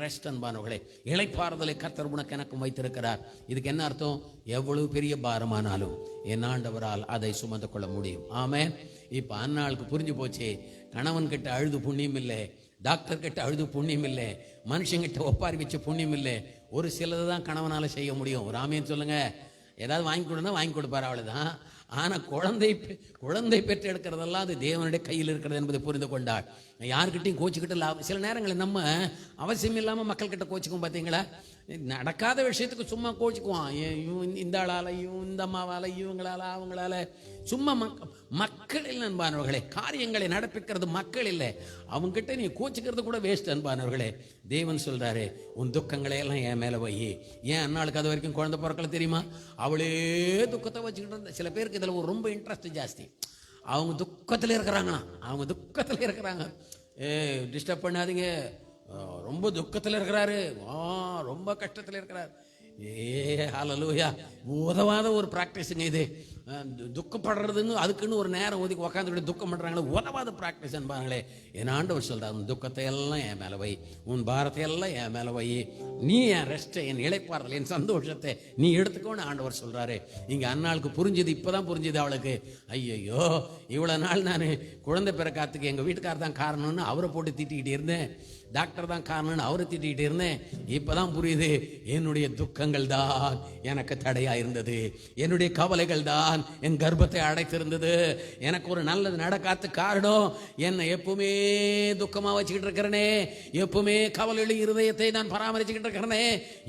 rest. அன்பானவர்களே, இளைப்பாறுதலை கர்த்தர் உனக்கு எனக்கும் வைத்திருக்கிறார். இதுக்கு என்ன அர்த்தம்? எவ்வளவு பெரிய பாரமானாலும் என் ஆண்டவரால் அதை சுமந்து கொள்ள முடியும். ஆமென். இப்போ அன்னாளுக்கு புரிஞ்சு போச்சு, கணவன் கிட்ட அழுது புண்ணியம் இல்லை, டாக்டர் கிட்ட அழுது புண்ணியம் இல்லை, மனுஷங்கிட்ட ஒப்பாரி வச்சு புண்ணியம் இல்லை. ஒரு சிலது தான் கணவனால் செய்ய முடியும். ஒரு ஆமேன்னு சொல்லுங்க. ஏதாவது வாங்கி கொடுனா வாங்கி கொடுப்பார், அவ்வளோதான். ஆனால் குழந்தை பெற்று எடுக்கிறதெல்லாம் அது தேவனுடைய கையில் இருக்கிறது என்பதை புரிந்து கொண்டாள். யாருக்கிட்டையும் கோச்சிக்கிட்டு லாபம். சில நேரங்களில் நம்ம அவசியம் இல்லாமல் மக்கள்கிட்ட கோச்சிக்கும். பார்த்தீங்களா? நடக்காத விஷயத்துக்கு சும்மா கோச்சிக்குவான். இந்த ஆளாலையும் இந்த அம்மாவாலையும் இவங்களால அவங்களால சும்மா மக்கள் இல்லை அன்பானவர்களே. காரியங்களை நடப்பிக்கிறது மக்கள் இல்லை. அவங்ககிட்ட நீ கோச்சிக்கிறது கூட வேஸ்ட் அன்பானவர்களே. தேவன் சொல்றாரு, உன் துக்கங்களை எல்லாம் என் மேலே வை. ஏன் அன்னாளுக்கு அது வரைக்கும் குழந்தை பிறக்கல தெரியுமா? அவளே துக்கத்தை வச்சுக்கிட்டு இருந்த. சில பேருக்கு இதில் ஒரு ரொம்ப இன்ட்ரெஸ்ட் ஜாஸ்தி. அவங்க துக்கத்தில் இருக்கிறாங்களாம், அவங்க துக்கத்தில் இருக்கிறாங்க. டிஸ்டர்ப் பண்ணாதீங்க, ரொம்ப துக்கத்தில் இருக்கிறாரு, ரொம்ப கஷ்டத்தில் இருக்கிறார். ஹல்லேலூயா. உதவாத ஒரு ப்ராக்டிஸுங்க இது. துக்கப்படுறதுன்னு அதுக்குன்னு ஒரு நேரம் ஒதுக்கி உக்காந்துக்கிட்டு துக்கம் பண்ணுறாங்களே, உதவாத ப்ராக்டிஸ் என்பாங்களே. என் ஆண்டவர் சொல்கிறார், உன் துக்கத்தை எல்லாம் என் மேலே வை, உன் பாரத்தை எல்லாம் என் மேலே வை, நீ என் ரெஸ்ட்டை, என் இளைப்பாறுதல், என் சந்தோஷத்தை நீ எடுத்துக்கோன்னு ஆண்டவர் சொல்கிறாரு. இங்கே அன்னாளுக்கு புரிஞ்சுது, இப்போ தான் புரிஞ்சுது அவளுக்கு. ஐயோ, இவ்வளோ நாள் நான் குழந்தை பிறக்காத்துக்கு எங்கள் வீட்டுக்காரர் தான் காரணம்னு அவரை போட்டு திட்டிக்கிட்டு இருந்தேன், டாக்டர் தான் காரணம்னு அவரை திட்டிக்கிட்டு இருந்தேன். இப்போதான் புரியுது, என்னுடைய துக்கங்கள் தான் எனக்கு தடையா இருந்தது, என்னுடைய கவலைகள் தான் என் கர்ப்பத்தை அடைத்திருந்தது. எனக்கு ஒரு நல்லது நடக்காத காரணம் என்னை எப்பவுமே துக்கமா வச்சுக்கிட்டு இருக்கிறனே, எப்பவுமே கவலை இருதயத்தை நான் பராமரிச்சுக்கிட்டு இருக்கிறனே,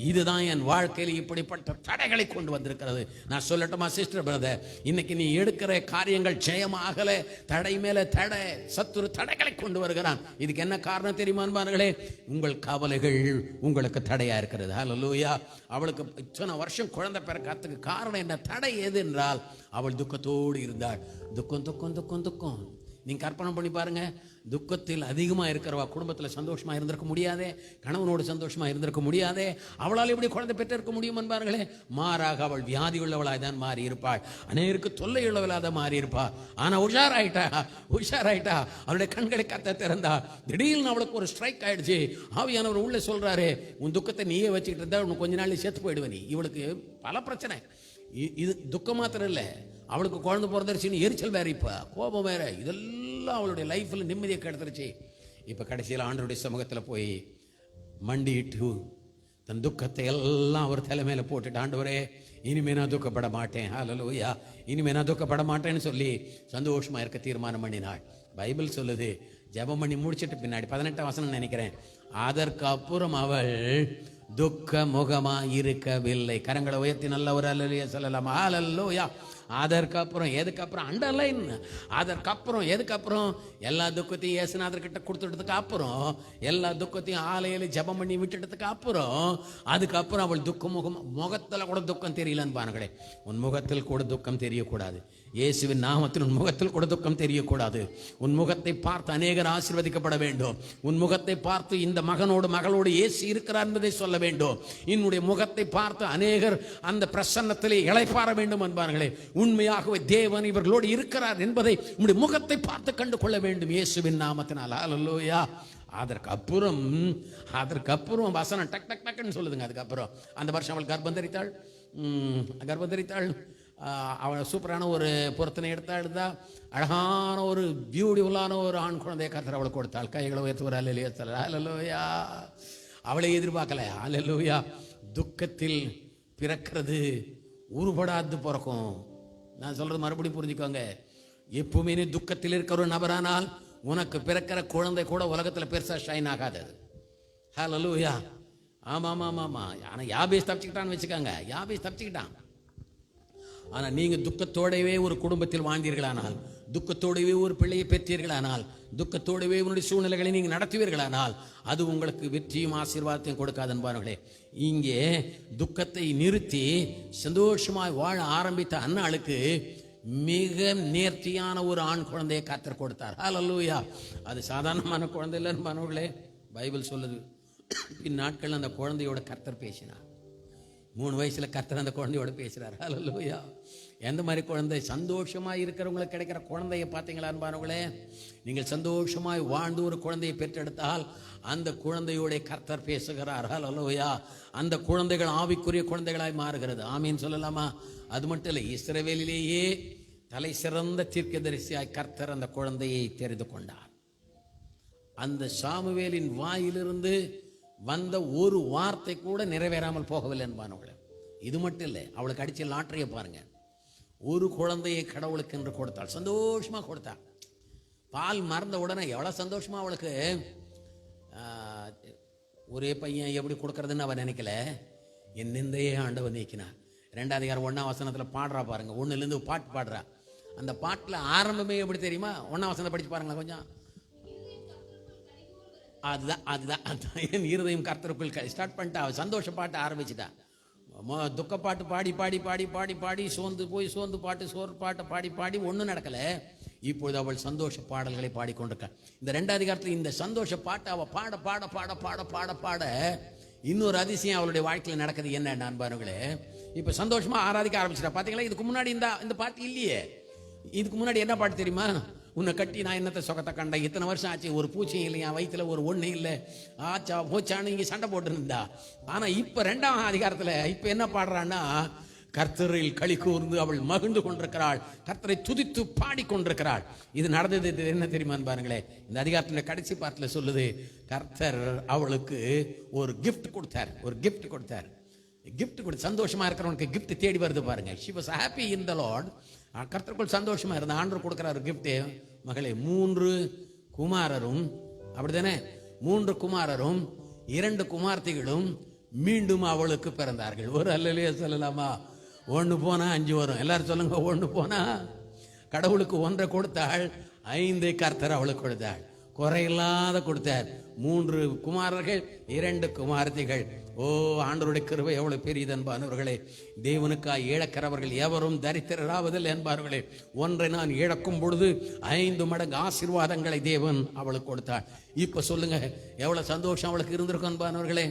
இதுதான் என் வாழ்க்கையில் இப்படிப்பட்ட தடைகளை கொண்டு வந்திருக்கிறது. நான் சொல்லட்டுமா சிஸ்டர் பிரதர், இன்னைக்கு நீ எடுக்கிற காரியங்கள் ஜெயமாகல, தடை மேல தடை, சத்துரு தடைகளை கொண்டு வருகிறான். இதுக்கு என்ன காரணம் தெரியுமா? உங்கள் கவலைகள் உங்களுக்கு தடையா இருக்கிறது. ஹல்லேலூயா. அவளுக்கு இத்தனை வருஷம் குழந்தை பிறக்கிறதுக்கு காரணம் என்ன? தடை எது என்றால் அவள் துக்கத்தோடு இருந்தாள். துக்கம் துக்கம் துக்கம் துக்கம். நீங்க கற்பனை பண்ணி பாருங்க, துக்கத்தில் அதிகமா இருக்கிறவா குடும்பத்தில் சந்தோஷமா இருந்திருக்க முடியாதே, கணவனோடு சந்தோஷமா இருந்திருக்க முடியாதே, அவளால் எப்படி குழந்தை பெற்றிருக்க முடியும் என்பார்களே. மாறாக அவள் வியாதி உள்ளவளாய் தான் மாறி இருப்பாள், அநேருக்கு தொல்லை உள்ளவளாக மாறி இருப்பா. ஆனா உஷாராயிட்டா, அவளுடைய கண்களை கத்த திறந்தா. திடீர்னு அவளுக்கு ஒரு ஸ்ட்ரைக் ஆயிடுச்சு. ஆவியானவர் உள்ள சொல்றாரு, உன் துக்கத்தை நீயே வச்சுக்கிட்டு இருந்தா உனக்கு கொஞ்ச நாள் செத்து போயிடுவ நீ. இவளுக்கு பல பிரச்சனை. இது துக்கம் மாத்திரம் இல்லை, அவளுக்கு குழந்தை பிறந்துருச்சுன்னு எரிச்சல் வேற, இப்ப கோபம் வேற, இதெல்லாம் அவளுடைய லைஃப்ல நிம்மதியை கெடுத்துருச்சு. இப்ப கடைசியில் ஆண்டவருடைய சமூகத்தில் போய் மண்டிட்டு தன் துக்கத்தை எல்லாம் அவர் தலைமையில போட்டுட்டு, ஆண்டவரே இனிமே நான் துக்கப்பட மாட்டேன், ஹல்லேலூயா, இனிமே நான் துக்கப்பட மாட்டேன்னு சொல்லி சந்தோஷமா இருக்க தீர்மானம் பண்ணினாள். பைபிள் சொல்லுது, ஜெபம் பண்ணி முடிச்சிட்டு பின்னாடி 18 வசனம் நினைக்கிறேன், அதற்கு அப்புறம் அவள் துக்க முகமா இருக்கவில்லை. கரங்களை உயர்த்தி நல்ல ஒரு அல்லேலூயா சொல்லலாம். ஹல்லேலூயா. அதற்கப்புறம் எதுக்கப்புறம் அண்டர்லைன், அதற்கப்புறம் எதுக்கப்புறம் எல்லா துக்கத்தையும் இயேசுநாதர்கிட்ட கொடுத்துட்டதுக்கு அப்புறம், எல்லா துக்கத்தையும் ஆலையில ஜெபம் பண்ணி விட்டுட்டதுக்கு அப்புறம், அதுக்கப்புறம் அவள் முகத்துல கூட துக்கம் தெரியலன்னு பாருங்களே. உன் முகத்தில் கூட துக்கம் தெரியக்கூடாது. இயேசுவின் நாமத்தில் உன் முகத்தில் கூட துக்கம் தெரியக்கூடாது. உன் முகத்தை பார்த்து அநேகர் ஆசீர்வதிக்கப்பட வேண்டும். உன் முகத்தை பார்த்து இந்த மகளோடு இயேசு இருக்கிறார் என்பதை சொல்ல வேண்டும். என்னுடைய முகத்தை பார்த்து அநேகர் அந்த பிரசன்னத்திலே இளைப்பாற வேண்டும் என்பார்களே. உண்மையாகவே தேவன் இவர்களோடு இருக்கிறார் என்பதை உங்களுடைய முகத்தை பார்த்து கண்டு கொள்ள வேண்டும் இயேசுவின் நாமத்தினால். ஹல்லேலூயா. அதற்கப்புறம் வசனம் டக் டக் டக்குன்னு சொல்லுதுங்க. அதுக்கப்புறம் அந்த வருஷம் அவள் கர்ப்பம் தரித்தாள். அவள் சூப்பரான ஒரு பொருத்தனை எடுத்தா அழகான ஒரு பியூட்டிஃபுல்லான ஒரு ஆண் குழந்தையை கர்த்தர் அவளுக்கு கொடுத்தாள். கைகளை உயர்த்துவார். ஹல்லேலூயா. அவளை எதிர்பார்க்கல. ஹல்லேலூயா. துக்கத்தில் பிறக்கிறது உருப்படாது பிறக்கும். நான் சொல்றது மறுபடியும் புரிஞ்சுக்கோங்க. எப்பவுமே நீ துக்கத்தில் இருக்கிற ஒரு நபரானால் உனக்கு பிறக்கிற குழந்தை கூட உலகத்தில் பெருசா ஷைன் ஆகாது. ஹல்லேலூயா. ஆமா. ஆனா யாபேஸ் தப்பிச்சுக்கிட்டான்னு வச்சுக்கோங்க. யாபேஸ் தப்பிச்சுக்கிட்டான். ஆனா நீங்க துக்கத்தோடவே ஒரு குடும்பத்தில் வாழ்ந்தீர்களானால், துக்கத்தோடவே ஒரு பிள்ளையை பெற்றீர்களானால், துக்கத்தோடவே உன்னுடைய சூழ்நிலைகளை நீங்க நடத்துவீர்களானால், அது உங்களுக்கு வெற்றியும் ஆசீர்வாதத்தையும் கொடுக்காது என்பார்களே. இங்கே துக்கத்தை நிறுத்தி சந்தோஷமாய் வாழ ஆரம்பித்த அன்னாளுக்கு மிக நேர்த்தியான ஒரு ஆண் குழந்தையை கர்த்தர் கொடுத்தார். ஹல்லேலூயா. அது சாதாரணமான குழந்தை இல்லைன்னு மாணவர்களே. பைபிள் சொல்லுது, இந்நாட்கள் அந்த குழந்தையோட கர்த்தர் பேசினார். 3 வயசுல கர்த்தர் அந்த குழந்தையோட பேசுறார். ஹல்லேலூயா. எந்த மாதிரி குழந்தை? சந்தோஷமாய் இருக்கிறவங்களுக்கு கிடைக்கிற குழந்தைய பார்த்தீங்களா அன்பானவர்களே? நீங்கள் சந்தோஷமாய் வாழ்ந்து ஒரு குழந்தையை பெற்றெடுத்தால் அந்த குழந்தையோட கர்த்தர் பேசுகிறார். ஹல்லேலூயா. அந்த குழந்தைகள் ஆவிக்குரிய குழந்தைகளாய் மாறுகிறது. ஆமீன் சொல்லலாமா? அது மட்டும் இல்லை, இஸ்ரவேலிலேயே தலை சிறந்த தீர்க்கதரிசியாய் கர்த்தர் அந்த குழந்தையை தெரிந்து கொண்டார். அந்த சாமுவேலின் வாயிலிருந்து வந்த ஒரு வார்த்தை கூட நிறைவேறாமல் போகவில்லை என்பானவர்களே. இது மட்டும் இல்லை, அவளுக்கு அடிச்ச லாட்டரியை பாருங்க. ஒரு குழந்தையை கடவுளுக்கு என்று கொடுத்தாள். சந்தோஷமா கொடுத்தாள். பால் மறந்த உடனே எவ்வளவு சந்தோஷமா அவளுக்கு. ஒரே பையன் எப்படி கொடுக்கறதுன்னு அவன் நினைக்கல. என் நிந்தையே ஆண்டவன் நீக்கினார். 2 அதிகாரம் 1ஆம் வசனத்தில் பாடுறா பாருங்க. 1லேருந்து பாட்டு பாடுறா. அந்த பாட்டுல ஆரம்பமே எப்படி தெரியுமா? 1ஆம் வசனத்தை படிச்சு பாருங்களா கொஞ்சம். அதுதான் என் இருதயம் கர்த்தருக்குள் ஸ்டார்ட் பண்ணிட்டா. சந்தோஷ பாட்டு ஆரம்பிச்சுட்டா. துக்கப்பாட்டு பாடி பாடி பாடி பாடி பாடி சோர்ந்து பாட்டு சோறு பாட்டை பாடி பாடி ஒன்றும் நடக்கல. இப்பொழுது அவள் சந்தோஷ பாடல்களை பாடிக்கொண்டிருக்காள். இந்த 2 அதிகாரத்தில் இந்த சந்தோஷ பாட்டை அவள் பாட பாட பாட பாட பாட பாட இன்னொரு அதிசயம் அவளுடைய வாழ்க்கையில் நடக்குது. என்ன நண்பர்களே, இப்ப சந்தோஷமா ஆராதிக்க ஆரம்பிச்சிட்டா. பாத்தீங்களா? இதுக்கு முன்னாடி இந்த பாட்டு இல்லையே. இதுக்கு முன்னாடி என்ன பாட்டு தெரியுமா? உன்னை கட்டி நான் என்னத்தை சொகத்தை கண்டேன், இத்தனை வருஷம் ஆச்சு, ஒரு பூச்சியும் இல்லை, என் வயிற்றுல ஒரு ஒண்ணு இல்லை, ஆச்சா போச்சான்னு இங்கே சண்டை போட்டு இருந்தா. ஆனா இப்ப 2ஆம் அதிகாரத்துல இப்ப என்ன பாடுறான்னா, கர்த்தரில் களி கூர்ந்து அவள் மகிழ்ந்து கொண்டிருக்கிறாள், கர்த்தரை துதித்து பாடி கொண்டிருக்கிறாள். இது நடந்தது என்ன தெரியுமான்னு பாருங்களேன். இந்த அதிகாரத்தின் கடைசி பாட்டுல சொல்லுது, கர்த்தர் அவளுக்கு ஒரு கிஃப்ட் கொடுத்தார். கிஃப்ட் கொடுத்து சந்தோஷமா இருக்கிறவனுக்கு கிஃப்ட் தேடி வருது பாருங்க. she was happy in the Lord. கர்த்தருக்குள் சந்தோஷமா இருந்த ஆண்டவர் கொடுக்கிறார் கிஃப்ட். மகளே, 3 குமாரரும், அப்படிதானே, 3 குமாரரும் 2 குமார்த்திகளும் மீண்டும் அவளுக்கு பிறந்தார்கள். ஒரு அல்லேலூயா சொல்லலாமா? 1 போனா 5 வரும். எல்லாரும் சொல்லுங்க, 1 போனா. கடவுளுக்கு 1 கொடுத்தாள், 5 கர்த்தர் அவளுக்கு கொடுத்தாள். குறையில்லாத கொடுத்தார். 3 குமாரர்கள் 2 குமார்த்திகள். ஓ, ஆண்டவருடைய கிருபை எவ்வளவு பெரியது என்பானவர்களே. தேவனுக்காய் இழக்கிறவர்கள் எவரும் தரித்திரராவதில்லை என்பார்களே. ஒன்றை நான் இழக்கும் பொழுது 5 மடங்கு ஆசீர்வாதங்களை தேவன் அவளுக்கு கொடுத்தார். இப்ப சொல்லுங்க, எவ்வளவு சந்தோஷம் அவளுக்கு இருந்திருக்கும் என்பானவர்களே.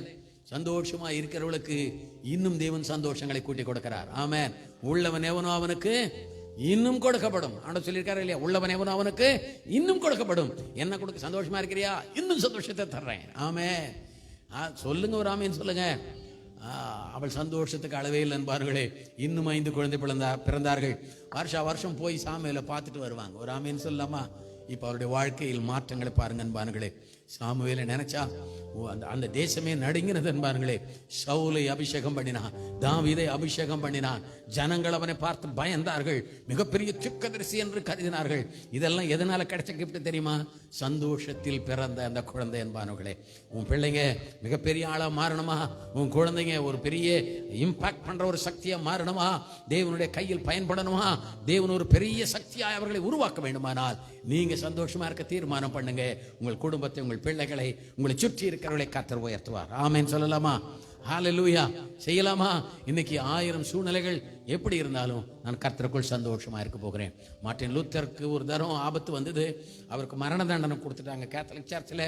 சந்தோஷமா இருக்கிறவளுக்கு இன்னும் தேவன் சந்தோஷங்களை கூட்டி கொடுக்கிறார். ஆமென். உள்ளவன் எவனோ அவனுக்கு இன்னும் கொடுக்கப்படும். ஆண்டவர் சொல்லியிருக்காரு இல்லையா, உள்ளவன் எவனோ அவனுக்கு இன்னும் கொடுக்கப்படும். என்ன கொடுக்க, சந்தோஷமா இருக்கிறியா, இன்னும் சந்தோஷத்தை தர்றேன். ஆமென். சொல்லுங்க, ஒரு ஆமேன் சொல்லுங்க. அவள் சந்தோஷத்துக்கு அளவே இல்லை என்பார்களே. இன்னும் 5 குழந்தை பிறந்தார்கள். வருஷம் போய் சாமுவேலை பார்த்துட்டு வருவாங்க. ஒரு ஆமேன் சொல்லலாமா? இப்ப அவருடைய வாழ்க்கையில் மாற்றங்களை பாருங்க என்பார்களே. சாமுவேலை நினைச்சா அந்த தேசமே நடுங்கினது என்பார்களே. சவுலை அபிஷேகம் பண்ணினான், தாவீதை அபிஷேகம் பண்ணினான். ஜனங்கள் அவனை பார்த்து பயந்தார்கள், மிகப்பெரிய தீர்க்கதரிசி என்று கருதினார்கள். இதெல்லாம் எதனால கிடைச்ச கிஃப்ட் தெரியுமா? சந்தோஷத்தில் பிறந்த அந்த குழந்தை என்பார்களே. உன் பிள்ளைங்க மிகப்பெரிய ஆளா மாறணுமா? உன் குழந்தைங்க ஒரு பெரிய இம்பாக்ட் பண்ற ஒரு சக்தியா மாறணுமா? தேவனுடைய கையில் பயன்படணுமா? தேவன் ஒரு பெரிய சக்தியாய் அவர்களை உருவாக்க வேண்டுமானால் நீங்க சந்தோஷமா இருக்க தீர்மானம் பண்ணுங்க. உங்கள் குடும்பத்தை, உங்கள் பிள்ளைகளை, உங்களை சுற்றி இருக்கிறவர்களை கர்த்தர் உயர்த்துவார். ஆமென் சொல்லலாமா? ஹல்லேலூயா. செய்யலாமா? இன்னைக்கு 1000 சூழ்நிலைகள் எப்படி இருந்தாலும் நான் கர்த்தருக்குள் சந்தோஷமா இருக்க போகிறேன். மார்ட்டின் லூத்தருக்கு ஒரு தரம் ஆபத்து வந்தது. அவருக்கு மரண தண்டனை கொடுத்துட்டாங்க கேத்தலிக் சர்ச்சில்.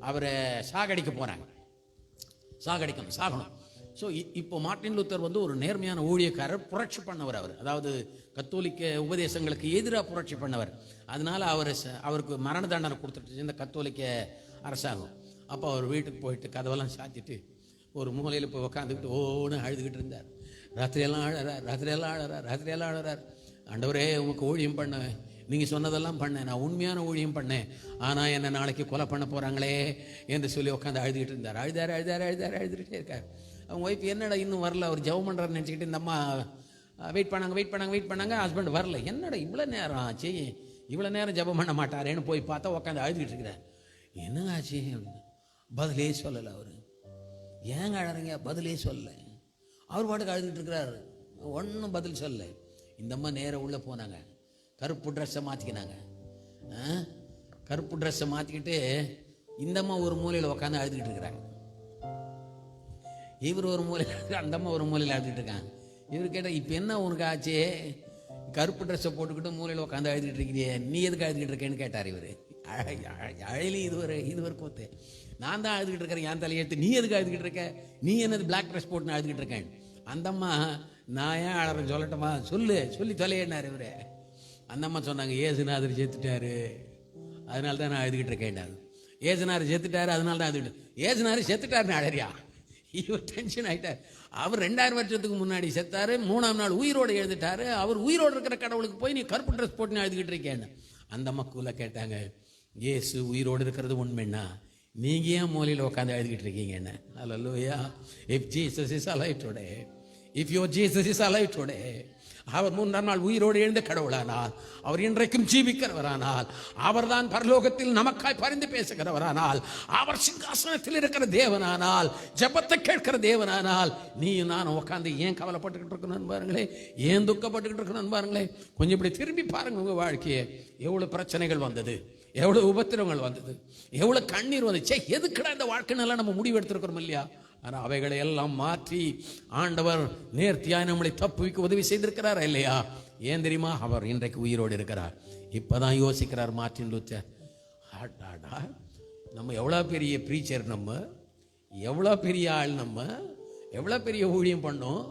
அவரை சாகடிக்க போறாங்க. சாகணும். ஸோ இப்போ மார்ட்டின் லூத்தர் ஒரு நேர்மையான ஊழியக்காரர், புரட்சி பண்ணவர். அவர் அதாவது கத்தோலிக்க உபதேசங்களுக்கு எதிராக புரட்சி பண்ணவர். அதனால அவருக்கு மரண தண்டனை கொடுத்துட்டு இந்த கத்தோலிக்க அரசாங்கம். அப்போ அவர் வீட்டுக்கு போயிட்டு கதவெல்லாம் சாத்திட்டு ஒரு மூலையில் போய் உட்காந்துக்கிட்டு ஓன்னு அழுதுகிட்டு இருந்தார். ராத்திரியெல்லாம் அழறார். ஆண்டவரே, உங்களுக்கு ஊழியம் பண்ண, நீங்கள் சொன்னதெல்லாம் பண்ணேன், நான் உண்மையான ஊழியம் பண்ணேன். ஆனால் என்னை நாளைக்கு கொலை பண்ண போகிறாங்களே என்று சொல்லி உட்காந்து அழுதுகிட்டு இருந்தார். அழுதுகிட்டே இருக்கார். அவங்க ஒய்ஃப், என்னடா இன்னும் வரல, அவர் ஜெபம் பண்ணுறாருன்னு நினச்சிக்கிட்டு இந்த அம்மா வெயிட் பண்ணாங்க. ஹஸ்பண்ட் வரல. என்னடா இவ்வளோ நேரம் ஆச்சு, இவ்வளோ நேரம் ஜெபம் பண்ண மாட்டாரேன்னு போய் பார்த்தா உட்காந்து அழுதுகிட்டு இருக்கிறார். என்ன ஆச்சு அப்படின்னு பதிலே சொல்லலை. அவர் ஏங்க அழறீங்க? பதிலே சொல்லலை. அவர் பாட்டுக்கு அழுதுகிட்டு இருக்கிறாரு, ஒன்றும் பதில் சொல்லலை. இந்த அம்மா நேரம் உள்ளே போனாங்க, கருப்பு ட்ரெஸ்ஸை மாற்றிக்கினாங்க. கருப்பு ட்ரெஸ்ஸை மாற்றிக்கிட்டு இந்த அம்மா ஒரு மூலையில் உட்காந்து அழுதுகிட்டு இருக்கிறாங்க. இவர் ஒரு மூலையில், அந்த அம்மா ஒரு மூலையில் அழுதுகிட்டு இருக்காங்க. இவர் கேட்டால், இப்போ என்ன உனக்கு ஆச்சு? கருப்பு ட்ரெஸ்ஸை போட்டுக்கிட்டு மூலையில் உட்காந்து அழுதுகிட்டு இருக்கிறியே, நீ எதுக்கு அழுதுகிட்டு இருக்கேன்னு கேட்டார் இவர். அழலி இது ஒரு கூத்து. நான் தான் அழுதுகிட்டு இருக்கிறேன், என் தலையெடுத்து நீ எதுக்கு அழுதுகிட்டு இருக்க? நீ என்னது பிளாக் ட்ரெஸ் போட்டுன்னு அழுதுகிட்டு இருக்கேன். அந்த அம்மா, நான் ஏன் அழறேன் சொல்லட்டுமா? சொல்லி தொலையினார் இவரு. அந்த அம்மா சொன்னாங்க, ஏசுநாதர் செத்துட்டாரு, அதனால தான் நான் அழுதுகிட்டு இருக்கேன். ஏசுநாதர் செத்துட்டாரு, அதனால தான் அழுதுகிட்டு. ஏசுநாதர் செத்துட்டாருன்னு அழறியா? இவர் டென்ஷன் ஆகிட்டார். அவர் 2000 வருஷத்துக்கு முன்னாடி செத்தாரு, 3ஆம் நாள் உயிரோடு எழுதிட்டாரு. அவர் உயிரோடு இருக்கிற கடவுளுக்கு போய் நீ கருப்பு ட்ரெஸ் போட்டு அழுதுகிட்டு இருக்கேன்னு அந்த மக்கள கேட்டாங்க. இயேசு உயிரோடு இருக்கிறது உண்மைன்னா நீங்க ஏன் மூலையில் உட்காந்து அழுதுகிட்டு இருக்கீங்க? என்ன? Hallelujah. If Jesus is alive today, if your Jesus is alive today, அவர் 3ஆம் நாள் உயிரோடு எழுந்த கடவுளானால், அவர் இன்றைக்கும் ஜீவிக்கிறவரானால், அவர் தான் பரலோகத்தில் நமக்காய் பரிந்து பேசுகிறவரானால், அவர் சிங்காசனத்தில் இருக்கிற தேவனானால், ஜெபத்தை கேட்கிற தேவனானால், நீயும் நானும் உட்காந்து ஏன் கவலைப்பட்டுக்கிட்டு இருக்கணும் பாருங்களே, ஏன் துக்கப்பட்டுக்கிட்டு இருக்கணும் பாருங்களே. கொஞ்சம் இப்படி திரும்பி பாருங்க உங்க வாழ்க்கையை. எவ்வளவு பிரச்சனைகள் வந்தது, எவ்வளவு உபத்திரங்கள் வந்தது, எவ்வளவு கண்ணீர் வந்துச்சு. எதுக்குடா இந்த வாழ்க்கைன்னெல்லாம் நம்ம முடிவு எடுத்திருக்கிறோம் இல்லையா? ஆனால் அவைகளை எல்லாம் மாற்றி ஆண்டவர் நேர்த்தியாய் நம்மளை தப்புவிக்க உதவி செய்திருக்கிறாரா இல்லையா? ஏன் தெரியுமா? அவர் இன்றைக்கு உயிரோடு இருக்கிறார். இப்பதான் யோசிக்கிறார் மார்ட்டின் லூத்தர். நம்ம எவ்வளோ பெரிய ப்ரீச்சர், நம்ம எவ்வளோ பெரிய ஆள், நம்ம எவ்வளோ பெரிய ஊழியம் பண்ணோம்.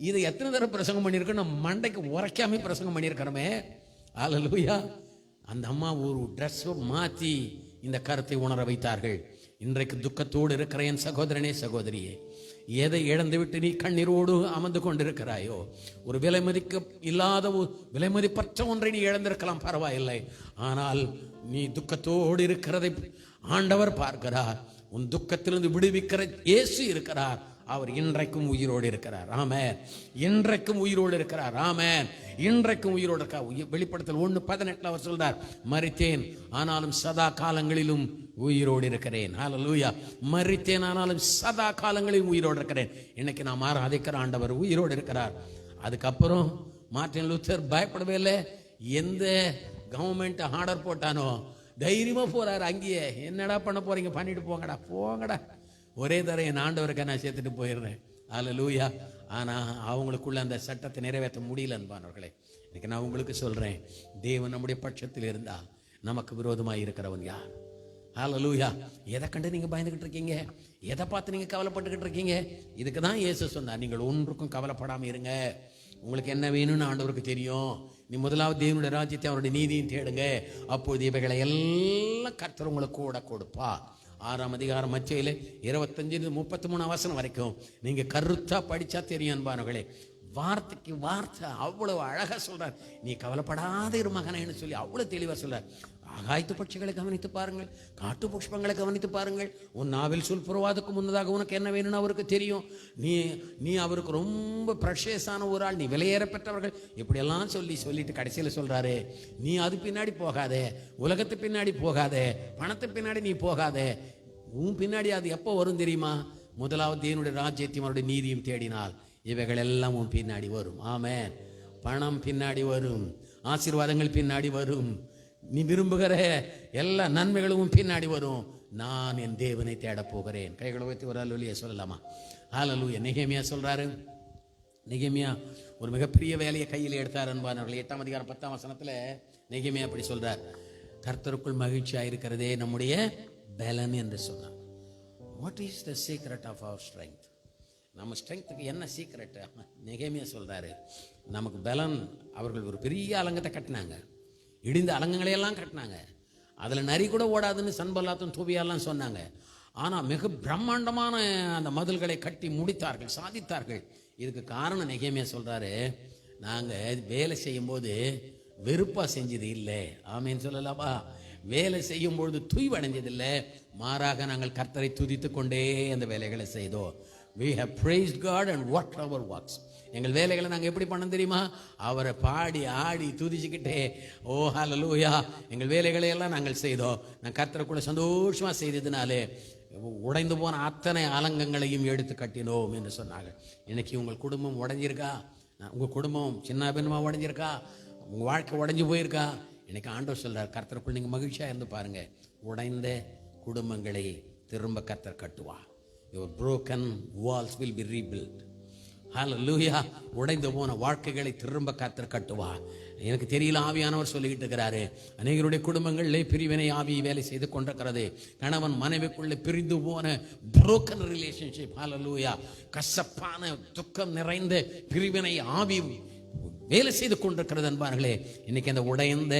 இதை எத்தனை தடவை பிரசங்கம் பண்ணியிருக்கோம், நம்ம மண்டைக்கு உரைக்காம பிரசங்கம் பண்ணியிருக்கிறோமே. ஹல்லேலூயா. அந்த அம்மா ஒரு ட்ரெஸ்ஸை மாற்றி இந்த கருத்தை உணர வைத்தார்கள். இன்றைக்கு துக்கத்தோடு இருக்கிற என் சகோதரனே, சகோதரியே, எதை இழந்து விட்டு நீ கண்ணீரோடு அமர்ந்து கொண்டிருக்கிறாயோ, ஒரு விலைமதிப்பற்ற ஒன்றை நீ இழந்திருக்கலாம், பரவாயில்லை. ஆனால் நீ துக்கத்தோடு இருக்கிறதை ஆண்டவர் பார்க்கிறார். உன் துக்கத்திலிருந்து விடுவிக்கிற இயேசு இருக்கிறார். அவர் இன்றைக்கும் உயிரோடு இருக்கிறார். ஆமென். இன்றைக்கும் உயிரோடு இருக்கிறார். ஆமென். இன்றைக்கும் உயிரோடு இருக்கிறார். வெளிப்படுத்தல் 1:18 அவர் சொல்றார், மரித்தேன் ஆனாலும் சதா காலங்களிலும் உயிரோடு இருக்கிறேன். ஹல்லேலூயா. மரித்தேன் ஆனாலும் சதா காலங்களிலும் உயிரோடு இருக்கிறேன். இன்னைக்கு நாம் ஆராதிக்கிற ஆண்டவர் உயிரோடு இருக்கிறார். அதுக்கப்புறம் மார்ட்டின் லூத்தர் பயப்படவே இல்லை. எந்த கவர்மெண்ட் ஆர்டர் போட்டானோ தைரியமா போறாரு. அங்கேயே என்னடா பண்ண போறீங்க, பண்ணிட்டு போங்கடா ஒரே தரம் என் ஆண்டவருக்கு நான் சேர்த்துட்டு போயிடுறேன். அல்லேலூயா. ஆனால் அவங்களுக்குள்ள அந்த சட்டத்தை நிறைவேற்ற முடியல அன்பானவர்களே. இன்னைக்கு நான் உங்களுக்கு சொல்கிறேன், தேவன் நம்முடைய பட்சத்தில் இருந்தால் நமக்கு விரோதமாக இருக்கிறவன் யார்? அல்லேலூயா. எதை கண்டு நீங்கள் பயந்துக்கிட்டு இருக்கீங்க? எதை பார்த்து நீங்கள் கவலைப்பட்டுக்கிட்டு இருக்கீங்க? இதுக்கு தான் இயேசு சொன்னார், நீங்கள் ஒன்றுக்கும் கவலைப்படாமல் இருங்க. உங்களுக்கு என்ன வேணும்னு ஆண்டவருக்கு தெரியும். நீ முதலாவது தேவனுடைய ராஜ்யத்தை அவருடைய நீதியும் தேடுங்க, அப்போது இவைகளை எல்லாம் கர்த்தர் உங்களுக்கு கூட கொடுப்பா. 6ஆம் அதிகாரம் மத்தேயுல 25-33 வசனம் வரைக்கும் நீங்க கருத்தா படிச்சா தெரியும் அன்பானவர்களே. வார்த்தைக்கு வார்த்தை அவ்வளவு அழகா சொல்றார். நீ கவலைப்படாத இரு மகனேன்னு சொல்லி அவ்வளவு தெளிவா சொல்றார். ஆகாயத்து பட்சிகளை கவனித்து பாருங்கள், காட்டு புஷ்பங்களை கவனித்து பாருங்கள். உன் நாவில் சொல் புறவாதுக்கு முன்னதாக உனக்கு என்ன வேணும்னு அவருக்கு தெரியும். நீ அவருக்கு ரொம்ப பிரஷேஸான ஒரு ஆள், நீ விலையேற பெற்றவர்கள், இப்படியெல்லாம் சொல்லிட்டு கடைசியில் சொல்றாரு, நீ அது பின்னாடி போகாதே, உலகத்து பின்னாடி போகாதே, பணத்து பின்னாடி நீ போகாதே. உன் பின்னாடி அது எப்போ வரும் தெரியுமா? முதலாவது தேவனுடைய ராஜ்யத்தையும் அவருடைய நீதியும் தேடினால் இவைகள் எல்லாம் உன் பின்னாடி வரும். ஆமென். பணம் பின்னாடி வரும், ஆசீர்வாதங்கள் பின்னாடி வரும், நீ விரும்புகிற எல்லா நன்மைகளும் பின்னாடி வரும். நான் என் தேவனை தேட போகிறேன். கைகளை வைத்து ஒரு அல்லேலூயா சொல்லலாமா? அல்லேலூயா. நெகேமியா சொல்றாரு. நெகேமியா ஒரு மிகப்பெரிய வேலையை கையில் எடுத்தார் அன்பானவர்கள். 8ஆம் அதிகாரம் 10ஆம் வசனத்துல நெகேமியா அப்படி சொல்றார், கர்த்தருக்குள் மகிழ்ச்சியா இருக்கிறதே நம்முடைய பலன் என்று சொன்னார். What is the secret of our strength? நம்ம ஸ்ட்ரென்த்துக்கு என்ன சீக்ரெட்? நெகேமியா சொல்றாரு, நமக்கு பலன். அவர்கள் ஒரு பெரிய அலங்கத்தை கட்டினாங்க, இடிந்த அலங்கங்களையெல்லாம் கட்டினாங்க, அதில் நரி கூட ஓடாதுன்னு சன்பல்லாத்தும் தூபியாலாம் சொன்னாங்க. ஆனால் மிக பிரம்மாண்டமான அந்த மதில்களை கட்டி முடித்தார்கள், சாதித்தார்கள். இதுக்கு காரணம் நெகேமியா சொல்றாரு, நாங்கள் வேலை செய்யும்போது வெறுப்பாக செஞ்சது இல்லை. ஆமேன்னு சொல்லலாமா? வேலை செய்யும் பொழுது துய்வடைஞ்சதில்லை, மாறாக நாங்கள் கர்த்தரை துதித்து கொண்டே அந்த வேலைகளை செய்தோம். We have praised God and worked our works. எங்கள் வேலைகளை நாங்கள் எப்படி பண்ணோம் தெரியுமா? அவரை பாடி ஆடி துதிச்சுக்கிட்டே, ஓ ஹல்லேலூயா, எங்கள் வேலைகளை எல்லாம் நாங்கள் செய்தோம். நான் கர்த்தருக்குள்ள சந்தோஷமாக செய்ததுனாலே உடைந்து போன அத்தனை அலங்கங்களையும் எடுத்து கட்டினோம் என்று சொன்னாங்க. இன்னைக்கு உங்கள் குடும்பம் உடைஞ்சிருக்கா? உங்கள் குடும்பம் சின்ன பின்னமாக உடைஞ்சிருக்கா? உங்கள் வாழ்க்கை உடைஞ்சு போயிருக்கா? இன்னைக்கு ஆண்டவர் சொல்றார், கர்த்தருக்குள் நீங்கள் மகிழ்ச்சியாக இருந்து பாருங்க, உடைந்த குடும்பங்களை திரும்ப கர்த்தர் கட்டுவா. Your broken walls will be rebuilt. Hallelujah. உடைந்து போன வாழ்க்கைகளை திரும்ப கர்த்தர் கட்டுவா. எனக்கு தெரியல, ஆவியானவர் சொல்லிக்கிட்டு இருக்கிறாரு, அநேகருடைய குடும்பங்களிலே பிரிவினை ஆவி வேலை செய்து கொண்டிருக்கிறது. கணவன் மனைவிக்குள்ளே பிரிந்து போன broken relationship. Hallelujah. கசப்பான துக்கம் நிறைந்த பிரிவினை ஆவி வேலை செய்து கொண்டிருக்கிறது அன்பார்களே. இன்னைக்கு அந்த உடைந்த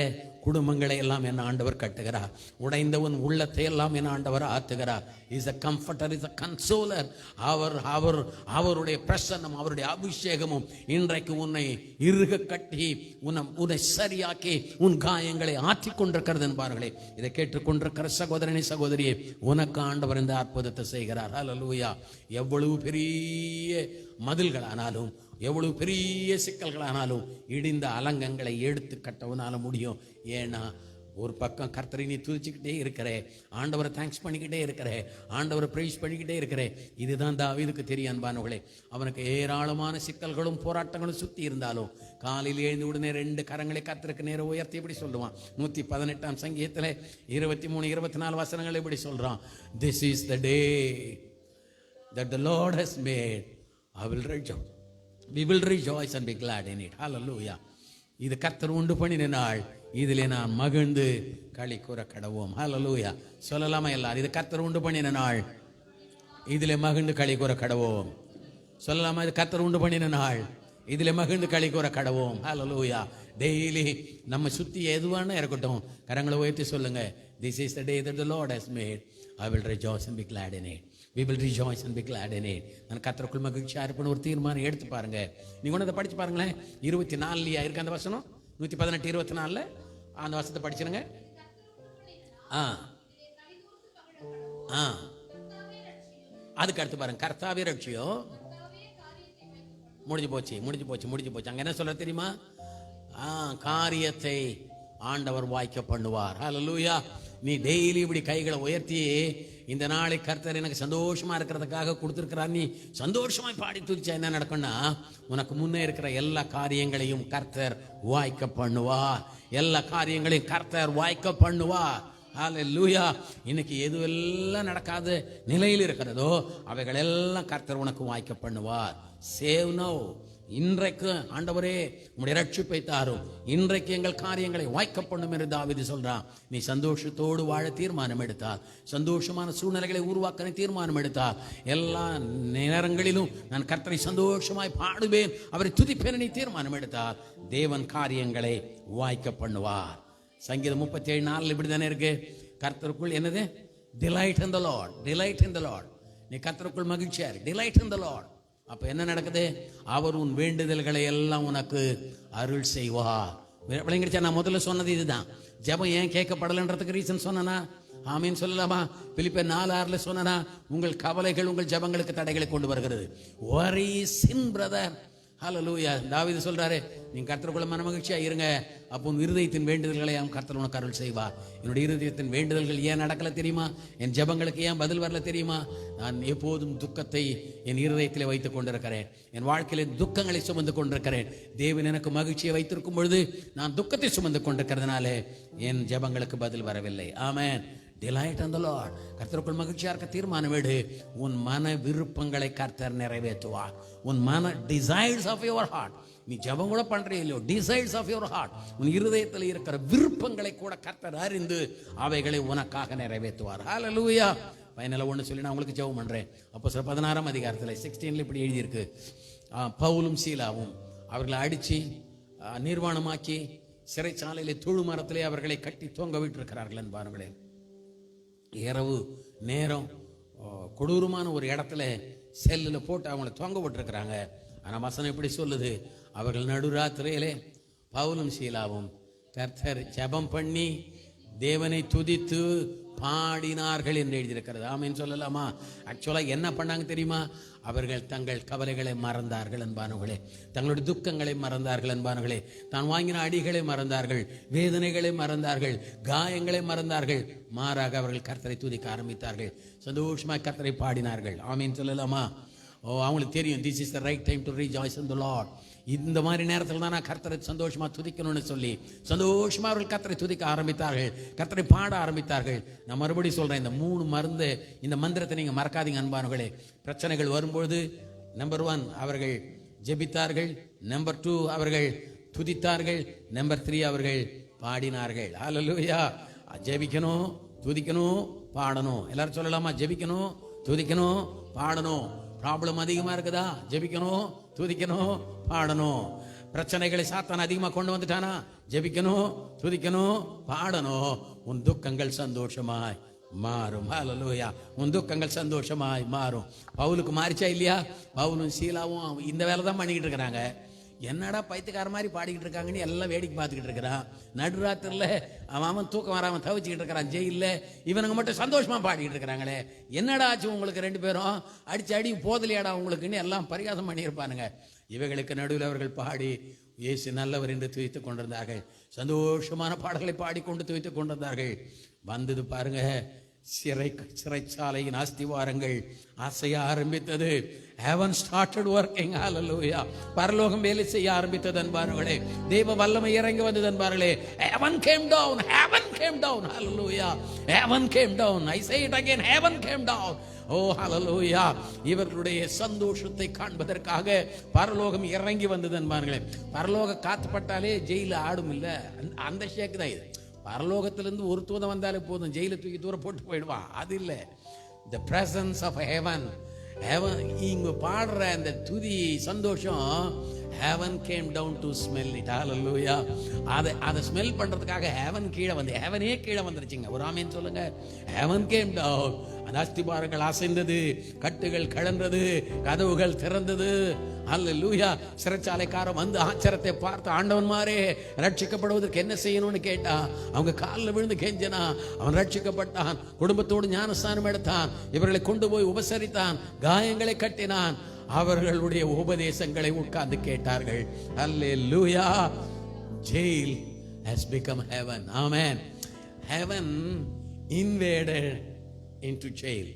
குடும்பங்களை எல்லாம் என்ன ஆண்டவர் கட்டுகிறார். உடைந்தவன் உள்ளத்தை எல்லாம் என்ன ஆண்டவர் ஆத்துகிறார். Is a comforter, is a consoler. அவருடைய பிரசன்னம், அவருடைய அபிஷேகமும் இன்றைக்கு உன்னை இறுக கட்டி உன்னை சரியாக்கி உன் காயங்களை ஆற்றிக் கொண்டிருக்கிறது என்பார்களே. இதை கேட்டுக்கொண்டிருக்கிற சகோதரனே சகோதரியே, உனக்கு ஆண்டவர் இந்த அற்புதத்தை செய்கிறார். ஹல்லேலூயா. எவ்வளவு பெரிய மதில்களானாலும், எவ்வளவு பெரிய சிக்கல்களானாலும் இடிந்த அலங்கங்களை எடுத்து கட்டவனால முடியும். ஏன்னா ஒரு பக்கம் கர்த்தரை நீ துதிச்சுக்கிட்டே இருக்கிறே, ஆண்டவரை தேங்க்ஸ் பண்ணிக்கிட்டே இருக்கிறே, ஆண்டவரை பிரைஸ் பண்ணிக்கிட்டே இருக்கிறே. இதுதான் தாவீதுக்கு தெரியும் அன்பானவர்களே. அவனுக்கு ஏராளமான சிக்கல்களும் போராட்டங்களும் சுற்றி இருந்தாலும் காலையில் எழுந்து உடனே 2 கரங்களை கர்த்தருக்கு நேரம் உயர்த்தி எப்படி சொல்லுவான்? 118ஆம் சங்கீதத்தில் 23-24 வசனங்கள் எப்படி சொல்றான்? This is the day that the Lord has made. I will rejoice. We will rejoice and be glad in it. Hallelujah. இது கர்த்தர் உண்டு பண்ணின நாள், இதிலே நான் மகிழ்ந்து களி கூற கடவோம். ஹல்லேலூயா. சொல்லலாமா எல்லாரும்? இது கர்த்தர் உண்டு பண்ணின நாள், இதிலே மகிழ்ந்து களி கூற கடவோம். சொல்லலாமா? இது கர்த்தர் உண்டு பண்ணின நாள், இதிலே மகிழ்ந்து களி கூற கடவோம். ஹல்லேலூயா. டெய்லி நம்ம சுத்தி எதுவான இருக்கட்டும், கரங்களை உயர்த்தி சொல்லுங்க, this is the day that the Lord has made. I will rejoice and be glad in it. We will rejoice and be glad in it. நான் கர்த்தருக்குள் மகிழ்ச்சியாக இருப்பேன் ஒரு தீர்மானம் எடுத்து பாருங்க. நீங்க ஒன்று அதை படிச்சு பாருங்களேன். 24 இருக்கு அந்த வசனம். 118-24 அந்த வசனத்தை படிச்சிருங்க. அதுக்கு அடுத்து பாருங்க, கர்த்தாவே ரட்சியோ. முடிஞ்சு போச்சு. அங்க என்ன சொல்ல தெரியுமா? காரியத்தை ஆண்டவர் வாய்க்க பண்ணுவார். ஹல்லேலூயா. நீ டெய்லி இப்படி கைகளை உயர்த்தி, இந்த நாளை கர்த்தர் எனக்கு சந்தோஷமா இருக்கிறதுக்காக கொடுத்துருக்கிறார், நீ சந்தோஷமாய் பாடி துதிச்சா என்ன நடக்கும்னா, உனக்கு முன்னே இருக்கிற எல்லா காரியங்களையும் கர்த்தர் வாய்க்க பண்ணுவார். எல்லா காரியங்களையும் கர்த்தர் வாய்க்க பண்ணுவார். ஹல்லேலூயா. இன்னைக்கு எதுவெல்லாம் நடக்காத நிலையில் இருக்கிறதோ அவைகள் எல்லாம் கர்த்தர் உனக்கு வாய்க்க பண்ணுவார். Save now. இன்றைக்கு ஆண்டவரே உம்முடைய ரட்சிப்பை தாரும், இன்றைக்கு எங்கள் காரியங்களை வாய்க்க பண்ணும் என்று தாவீது சொல்றான். நீ சந்தோஷத்தோடு வாழ தீர்மானம் எடுத்தால், சந்தோஷமான சூழ்நிலைகளை உருவாக்க தீர்மானம் எடுத்தால், எல்லா நேரங்களிலும் நான் கர்த்தரை சந்தோஷமாய் பாடுவேன், அவரை துதிப்பேன் நீ தீர்மானம் எடுத்தால், தேவன் காரியங்களை வாய்க்க பண்ணுவார். சங்கீதம் 37:4 இப்படி தானே இருக்கு. கர்த்தருக்குள் என்னது? Delight in the Lord. Delight in the Lord. நீ கர்த்தருக்குள் மகிழ்ச்சியா இரு. Delight in the Lord. அப்ப என்ன நடக்குது? அவர் உன் வேண்டுதல்களை எல்லாம் உனக்கு அருள் செய்வார். நான் முதல்ல சொன்னது இதுதான். ஜெபம் ஏன் கேட்கப்படலன்றதுக்கு ரீசன் சொன்னா ஆமீன் சொல்லலாமா? பிலிப்பியர் 4:6 சொன்னா உங்கள் கவலைகள் உங்கள் ஜெபங்களுக்கு தடைகளை கொண்டு வருகிறது. worry sin brother. ஹல்லேலூயா. தாவீது சொல்றாரு, நீங்க கர்த்தருக்குள்ள மனமகிழ்ச்சியா இருங்க, அப்போ உன் இருதயத்தின் வேண்டுதல்களை கர்த்தர் உனக்கு அருள் செய்வார். என்னுடைய இருதயத்தின் வேண்டுதல்கள் ஏன் நடக்கல தெரியுமா? என் ஜெபங்களுக்கு ஏன் பதில் வரல தெரியுமா? நான் எப்போதும் துக்கத்தை என் இருதயத்திலே வைத்துக் கொண்டிருக்கிறேன். என் வாழ்க்கையில துக்கங்களை சுமந்து கொண்டிருக்கிறேன். தேவன் எனக்கு மகிழ்ச்சியை வைத்திருக்கும் பொழுது நான் துக்கத்தை சுமந்து கொண்டிருக்கிறதுனால என் ஜெபங்களுக்கு பதில் வரவில்லை. ஆமென். Delight in the Lord. கர்த்தருக்குள் மகிழ்ச்சியா இருக்க தீர்மானம் எடு. உன் மன விருப்பங்களை கர்த்தர் நிறைவேற்றுவார். உன் மன desires of your heart. நீ ஜெபம் கூட பண்றே இல்லையோ, desires of your heart, உன் இருதயத்தில் இருக்கிற விருப்பங்களை கூட கர்த்தர் அறிந்து அவைகளை உனக்காக நிறைவேற்றுவார். ஹல்லேலூயா. ஃபைனலா ஒன்று சொல்லி நான் உங்களுக்கு ஜெபம் பண்றேன். அப்போஸ்தலர் 16 16 இப்படி எழுதியிருக்கு. பவுலும் சீலாவும் அவர்களை அடிச்சு நிர்வாணமாக்கி சிறைச்சாலையிலே தொழு மரத்திலே அவர்களை கட்டி தொங்க விட்டிருக்கிறார்கள் என்பார்களே. இரவு நேரம் கொடூரமான ஒரு இடத்துல செல்லில் போட்டு அவங்கள தொங்க விட்டுருக்கிறாங்க. ஆனால் வசனம் எப்படி சொல்லுது? அவர்கள் நடுராத்திரையிலே பவுலும் சீலாவும் கர்த்தர் ஜெபம் பண்ணி தேவனை துதித்து பாடினார்கள் என்று எழுதியிருக்கிறது. ஆமீன் சொல்லலாமா? ஆக்சுவலாக என்ன பண்ணாங்க தெரியுமா? அவர்கள் தங்கள் கவலைகளை மறந்தார்கள் என்பானவர்களே, தங்களுடைய துக்கங்களை மறந்தார்கள் என்பானவர்களே, தான் வாங்கின அடிகளை மறந்தார்கள், வேதனைகளை மறந்தார்கள், காயங்களை மறந்தார்கள். மாறாக அவர்கள் கர்த்தரை துதிக்க ஆரம்பித்தார்கள், சந்தோஷமாக கர்த்தரை பாடினார்கள். ஆமீன் சொல்லலாமா? அவங்களுக்கு தெரியும், this is the right time to rejoice in the Lord. இந்த மாதிரி நேரத்தில் தான் நான் கர்த்தரை சந்தோஷமா துதிக்கணும்னு சொல்லி சந்தோஷமா அவர்கள் கர்த்தரை துதிக்க ஆரம்பித்தார்கள், கர்த்தரை பாட ஆரம்பித்தார்கள். நான் மறுபடியும் சொல்றேன், இந்த 3 மருந்து, இந்த மந்திரத்தை நீங்க மறக்காதீங்க அன்பானவர்களே. பிரச்சனைகள் வரும்பொழுது நம்பர் 1 அவர்கள் ஜெபித்தார்கள், நம்பர் 2 அவர்கள் துதித்தார்கள், நம்பர் 3 அவர்கள் பாடினார்கள். ஹல்லேலூயா. ஜெபிக்கணும், துதிக்கணும், பாடணும். எல்லாரும் சொல்லலாமா? ஜெபிக்கணும், துதிக்கணும், பாடணும். ப்ராப்ளம் அதிகமா இருக்குதா? ஜெபிக்கணும், துதிக்கணும், பாடணும். பிரச்சனைகளை சாத்தான் அதிகமா கொண்டு வந்துட்டானா? ஜெபிக்கணும், துதிக்கணும், பாடணும். உன் துக்கங்கள் சந்தோஷமாய் மாறும். ஹல்லேலூயா. உன் துக்கங்கள் சந்தோஷமாய் மாறும். பவுலுக்கு மாறிச்சா இல்லையா? பவுலும் சீலாவும் இந்த வேலை தான் பண்ணிக்கிட்டு இருக்கிறாங்க. என்னடா பைத்தியக்கார மாதிரி பாடிக்கிட்டு இருக்காங்கன்னு எல்லாம் வேடிக்கை பார்த்துக்கிட்டு இருக்கிறான். நடுராத்திரில அவன் தூக்கம் வராமன் தவிச்சுக்கிட்டு இருக்கிறான் ஜெயிலில். இவனுங்க மட்டும் சந்தோஷமா பாடிக்கிட்டு இருக்கிறாங்களே. என்னடா ஆச்சு உங்களுக்கு 2 பேரும்? அடி போதலையாடா உங்களுக்குன்னு எல்லாம் பரிகாசம் பண்ணியிருப்பானுங்க. இவைகளுக்கு நடுவில் அவர்கள் பாடி இயேசு நல்லவர் என்று துதித்துக் கொண்டிருந்தார்கள். சந்தோஷமான பாடல்களை பாடிக்கொண்டு துதித்துக் கொண்டிருந்தார்கள். வந்தது பாருங்க, சிறைச்சாலையின் அஸ்திவாரங்கள் அசைய ஆரம்பித்தது. Heaven started working. Hallelujah. பரலோகம் வேலை செய்ய ஆரம்பித்தது அன்பார்களே. தேவ வல்லமை இறங்கி வந்தது அன்பார்களே. Heaven came down. Heaven came down. Hallelujah. Heaven came down. I say it again. Heaven came down. Oh hallelujah. இவர்களுடைய சந்தோஷத்தை காண்பதற்காக பரலோகம் இறங்கி வந்தது அன்பார்களே. பரலோக காத்துப்பட்டாலே ஜெயில ஆடும் இல்ல, அந்த ஷேக்கு தான் இது. பரலோகத்திலிருந்து ஒரு தூதம் வந்தாலே போதும், ஜெயில தூக்கி தூரம் போட்டு போயிடுவான். அது இல்லை. The presence of heaven. Heaven இங்க பாடுற அந்த துதி சந்தோஷம், heaven came down to smell it. Hallelujah. அதை ஸ்மெல் பண்றதுக்காக heaven கீழே வந்து, heavenே கீழே வந்துருச்சுங்க. ஒரு ஆமென் சொல்லுங்க. Heaven came down. அந்த அஸ்திபாரங்கள் அசைந்தது, கட்டுகள் கழன்றது, கதவுகள் திறந்தது. ஹல்லேலூயா. சிறைச்சாலைக்காரன் வந்து ஆச்சரியத்தை பார்த்து, ஆண்டவன்மாரே ரட்சிக்கப்படுவதற்கு என்ன செய்யணும்னு கேட்டா, அவங்க காலில் விழுந்து கெஞ்சனா. அவன் ரட்சிக்கப்பட்டான், குடும்பத்தோடு ஞானஸ்தானம் எடுத்தான், இவர்களை கொண்டு போய் உபசரித்தான், காயங்களை கட்டினான். அவர்களுடைய உபதேசங்களை உட்கார்ந்து கேட்டார்கள். ஹல்லேலூயா. Jail has become heaven. Amen. Heaven invaded into jail.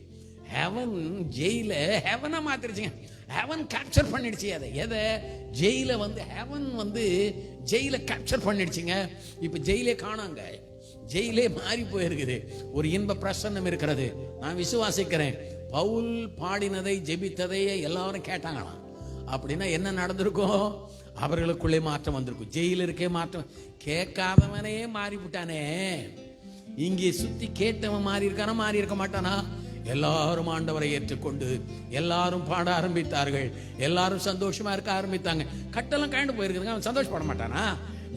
Heaven jail heaven-ஆ மாத்திருச்சுங்க. heaven capture பண்ணிடுச்சு. எதை? ஜெயில வந்து heaven வந்து ஜெயில கேப்சர் பண்ணிடுச்சுங்க. இப்ப ஜெயிலே காணாங்க. ஜெயிலே மாறி போயிருக்குது. ஒரு இன்ப பிரசன்னம் இருக்கிறது. நான் விசுவாசிக்கிறேன், பவுல் பாடினதை ஜெபித்ததை எல்லாரும் கேட்டாங்களாம். அப்படின்னா என்ன நடந்திருக்கும்? அவர்களுக்குள்ளே மாற்றம் வந்திருக்கும். ஜெயில இருக்கே மாற்றம். கேட்காதவனே மாறி விட்டானே. இங்கே சுத்தி கேட்டவன் மாறி இருக்கானா? மாறி இருக்க மாட்டானா? எல்லாரும் ஆண்டவரை ஏற்றுக்கொண்டு எல்லாரும் பாட ஆரம்பித்தார்கள். எல்லாரும் சந்தோஷமா இருக்க ஆரம்பித்தாங்க. கட்டெல்லாம் கழண்டு போயிருக்குதுங்க. அவன் சந்தோஷப்பட மாட்டானா?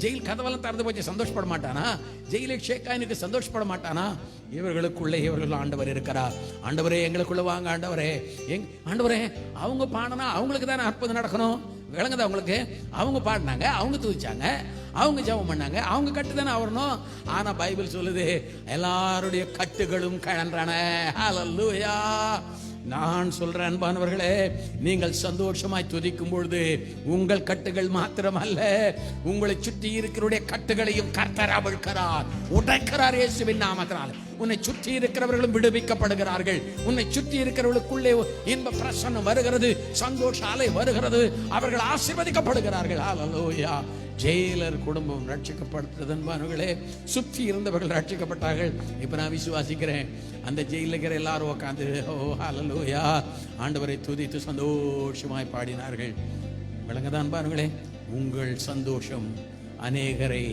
ஜெயில் கதவெல்லாம் திறந்து போச்சு, சந்தோஷப்பட மாட்டானா? ஜெயிலில் ஷேக்காயினுக்கு சந்தோஷப்பட மாட்டானா? இவர்களுக்குள்ளே இவர்கள் ஆண்டவர் இருக்கிறார். ஆண்டவரே எங்களுக்குள்ள வாங்க ஆண்டவரே. ஆண்டவரே அவங்க பாடினா அவங்களுக்கு தானே அற்புதம் நடக்கணும். விளங்குதா உங்களுக்கு? அவங்க பாடினாங்க, அவங்க துதிச்சாங்க, அவங்க ஜெபம் பண்ணாங்க, அவங்க கட்டு தானே வரணும். ஆனா பைபிள் சொல்லுது எல்லாருடைய கட்டுகளும் கழன்றன. ஹல்லேலூயா. நான் சொல்றேன் அன்பானவர்களே, நீங்கள் சந்தோஷமாய் துதிக்கும் பொழுது உங்கள் கட்டுகள் மாத்திரமல்ல, உங்களை சுற்றி இருக்கிறவருடைய கட்டுகளையும் கர்த்தர் அவிழ்க்கிறார், உடைக்கிறார் இயேசுவின் நாமத்தினால். உன்னை சுற்றி இருக்கிறவர்களும் விடுவிக்கப்படுகிறார்கள். உன்னை சுற்றி இருக்கிறவர்களுக்குள்ளே இன்ப பிரசன்னம் வருகிறது, சந்தோஷ அலை வருகிறது, அவர்கள் ஆசீர்வதிக்கப்படுகிறார்கள். ஹல்லேலூயா. ஜெயிலர் குடும்பம் ரட்சிக்கப்பட்டது அன்பானவர்களே. சுற்றி இருந்தவர்கள் ரட்சிக்கப்பட்டார்கள். இப்ப நான் விசுவாசிக்கிறேன், அந்த ஜெயிலில் இருக்கிற எல்லாரும் உட்காந்து ஓ ஹல்லேலூயா ஆண்டவரை துதித்து சந்தோஷமாய் பாடினார்கள். விளங்குதா அன்பானவர்களே? உங்கள் சந்தோஷம் அநேகரை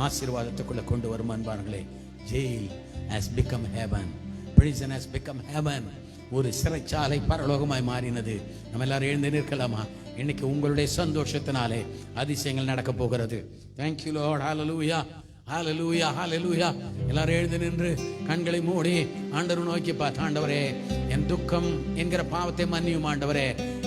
ஆசீர்வாதத்துக்குள்ள கொண்டு வரும் அன்பானவர்களே. Jail has become heaven. Prison has become heaven. ஒரு சிறைச்சாலை பரலோகமாய் மாறினது. நம்ம எல்லாரும் எழுந்து நிற்கலாமா? இன்னைக்கு உங்களுடைய சந்தோஷத்தினாலே அதிசயங்கள் நடக்க போகிறது. Thank you Lord. Hallelujah. ஹல்லேலூயா ஹல்லேலூயா. எல்லாரும் எழுந்து நின்று கண்களை மூடி ஆண்டவரை நோக்கி பார்த்து, ஆண்டவரே என் துக்கம் என்கிற பாவத்தை மன்னியும் ஆண்டவரே.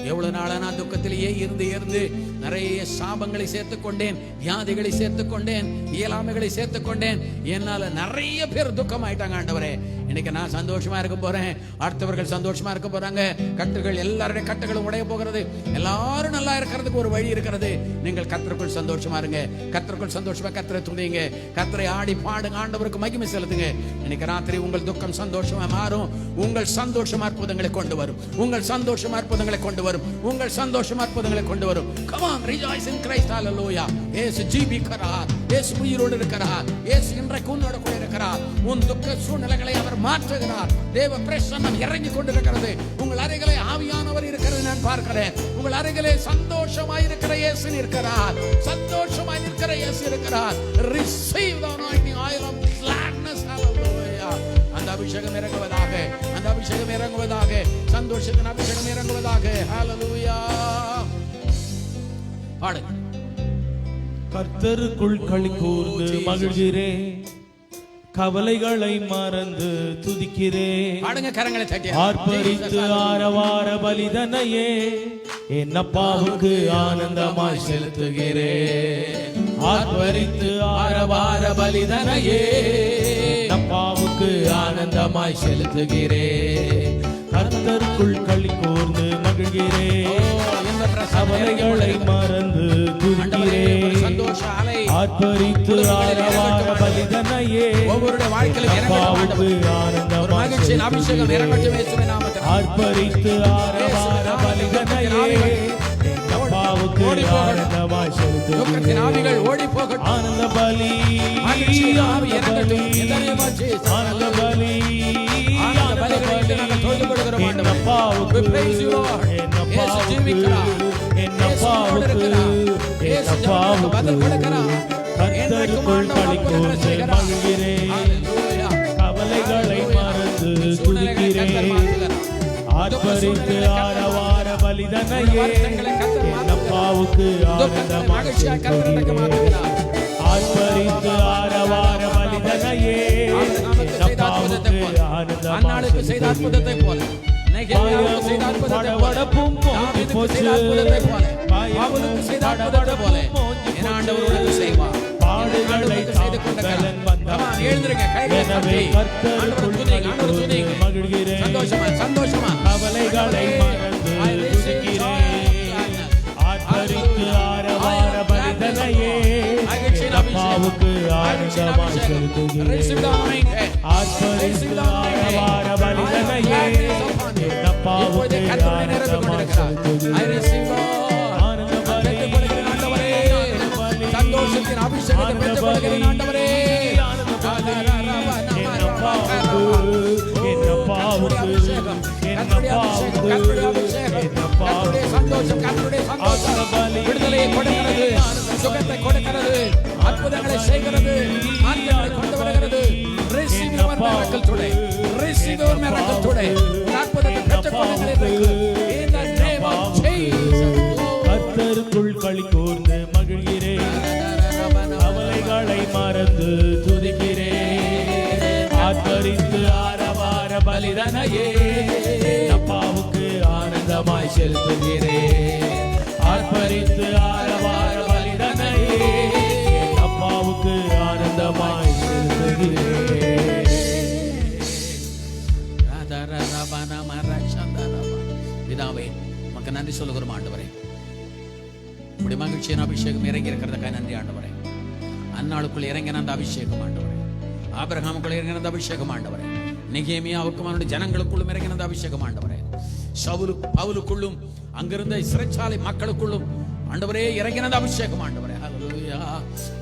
எவ்வளவு நாளா நான் துக்கத்திலேயே இருந்து நிறைய சாபங்களை சேர்த்துக் கொண்டேன், வியாதிகளை சேர்த்துக் கொண்டேன், இயலாமைகளை சேர்த்துக் கொண்டேன். என்னால நிறைய பேர் துக்கம் ஆயிட்டாங்க ஆண்டவரே. இன்னைக்கு நான் சந்தோஷமா இருக்க போறேன், அடுத்தவர்கள் சந்தோஷமா இருக்க போறாங்க. கட்டுகள் எல்லாருடைய கட்டுகளும் உடைய போகிறது. எல்லாரும் நல்லா இருக்கிறதுக்கு ஒரு வழி இருக்கிறது. நீங்கள் கர்த்தருக்குள் சந்தோஷமா இருங்க, கர்த்தருக்குள் சந்தோஷமா கர்த்தரை துதிங்க, கர்த்தரை ஆடி பாடுங்க, ஆண்டவருக்கு மகிமை செலுத்துங்க. இன்னைக்கு ராத்திரி உங்கள் துக்கம் சந்தோஷமா மாறும். உங்கள் சந்தோஷம் அற்புதங்களை கொண்டு வரும். உங்கள் சந்தோஷம் அற்புதங்களை கொண்டு வரும். உங்கள் சந்தோஷம் அற்புதங்களை கொண்டு வரும். Come on, rejoice in Christ. Hallelujah. இயேசு ஜீவிக்கிறார், இயேசு உயிரோடு இருக்கிறார், இயேசு இன்றைக்கு உன்னோட கூட இருக்கிறார். உன் துக்க சூழ்நிலைகளை அவர் மாற்றுகிறார். தேவ பிரசன்னம் இறங்கி கொண்டிருக்கிறது. உங்கள் அருகிலே ஆவியானவர் இருக்கிறது நான் பார்க்கிறேன். உங்கள் அருகிலே சந்தோஷமாய் இருக்கிற இயேசு இருக்கிறார். சந்தோஷமாய் இருக்கிற இயேசு இருக்கிறார். Receive the anointing oil of gladness. Hallelujah. அந்த அபிஷேகம் இறங்குவதாக, அந்த அபிஷேகம் இறங்குவதாக, சந்தோஷத்தின் அபிஷேகம் இறங்குவதாக. Hallelujah. பாடு. கர்த்தருக்குள் களி கூர்ந்து மகிழ்கிறேன், கவலைகளை மறந்து துதிக்கிறேன். பாடுங்க, கரங்களை தட்டி ஆர்ப்பரித்து ஆரவார பலிதனையே என் அப்பாவுக்கு ஆனந்தமாய் செலுத்துகிறேன். ஆர்ப்பரித்து ஆரவார பலிதனையே என் அப்பாவுக்கு ஆனந்தமாய் செலுத்துகிறேன். கர்த்தருக்குள் களி கூர்ந்து மகிழ்கிறேன், கவலைகளை மறந்து துதிக்கிறேன். ஆர்ப்பரித்து ஆரவார பலிதனையே ஒவ்வொருடைய வாழ்க்கையிலும் அப்பாவுக்கு ஆனந்தமாய் செலுத்துகிறேன். ஆர்ப்பரித்து ஆரவார பலிதனையே அப்பாவுக்கு ஆனந்தமாய் செலுத்துகிறேன். ஆனந்த பலி, ஆனந்த பலி, ஆனந்த பலி, என் அப்பாவுக்கு, என் அப்பாவுக்கு, என் அப்பாவுக்கு, என் அப்பாவுக்கு. கர்த்தருக்குள் களி கூர்ந்து மகிழ்கிறேன், கவலைகளை மறந்து துதிக்கிறேன். ஆர்ப்பரித்து ஆரவார பலிதனையே என் அப்பாவுக்கு ஆனந்தமாய் செலுத்துகிறேன். ஆர்ப்பரித்து ஆரவார பலிதனையே என் அப்பாவுக்கு ஆனந்தமாய் செலுத்துகிறேன். படபடப்பும் மோதி போச்சு, பாடுகளை தாங்கலன் வந்தான். எனவே கர்த்தருக்குள் களி கூர்ந்து மகிழ்கிறேன், கவலைகளை மறந்து துதிக்கிறேன். ஆர்ப்பரித்து ஆரவார பலிதனையே என் அப்பாவுக்கு ஆனந்தமாய் செலுத்துகிறேன். ஆர்ப்பரித்து ஆரவார பலிதனையே என் அப்பாவுக்கு ஆனந்தமாய் செலுத்துகிறேன். ஆனந்த பலி, சந்தோஷத்தின் அபிஷேகத்தை பெற்றுக் கொள்கிறேன் ஆண்டவரே. கர்த்தருடைய அபிஷேகம், கர்த்தருடைய சந்தோஷம், கர்த்தருடைய சந்தோஷம் விடுதலையை கொடுக்கிறது, சுகத்தை கொடுக்கிறது, அற்புதங்களை செய்கிறது, மாற்றங்களை கொண்டு வருகிறது. Receive your miracle today. Receive your miracle today. அற்புதத்தை பெற்றுக்கொள்ளுங்கள் in the name of Jesus. கர்த்தருக்குள் களி கூர்ந்து மகிழ்கிறேன், கவலைகளை மறந்து துதிக்கிறேன். ஆர்ப்பரித்து ஆரவார பலிதனையே அப்பாவுக்கு ஆனந்தமாய் செலுத்துகிறேன். ஆர்ப்பரித்து ஆரவார பலிதனையே அப்பாவுக்கு ஆனந்தமாய் செலுத்துகிறேன். பிதாவே, உமக்கு நன்றி சொல்லுகிறோம் ஆண்டவரே. உம்முடைய மகிழ்ச்சியின் அபிஷேகம் இறங்கி இருக்கிறதுக்காக நன்றி ஆண்டவரே. அந்நாளுக்குள் இறங்கின அந்த அபிஷேகம் ஆண்டவரே, ஆபிரகாமுக்குள் இறங்கின அந்த அபிஷேகம் ஆண்டவரே, நெகேமியாவுக்கும் அவனுடைய ஜனங்களுக்குள்ளும் இறங்கின அந்த அபிஷேகம் ஆண்டவரே, பவுலுக்குள்ளும் அங்கிருந்த சிறைச்சாலை மக்களுக்குள்ளும் ஆண்டவரே இறங்கின அந்த அபிஷேகம் ஆண்டவரே. ஹல்லேலூயா.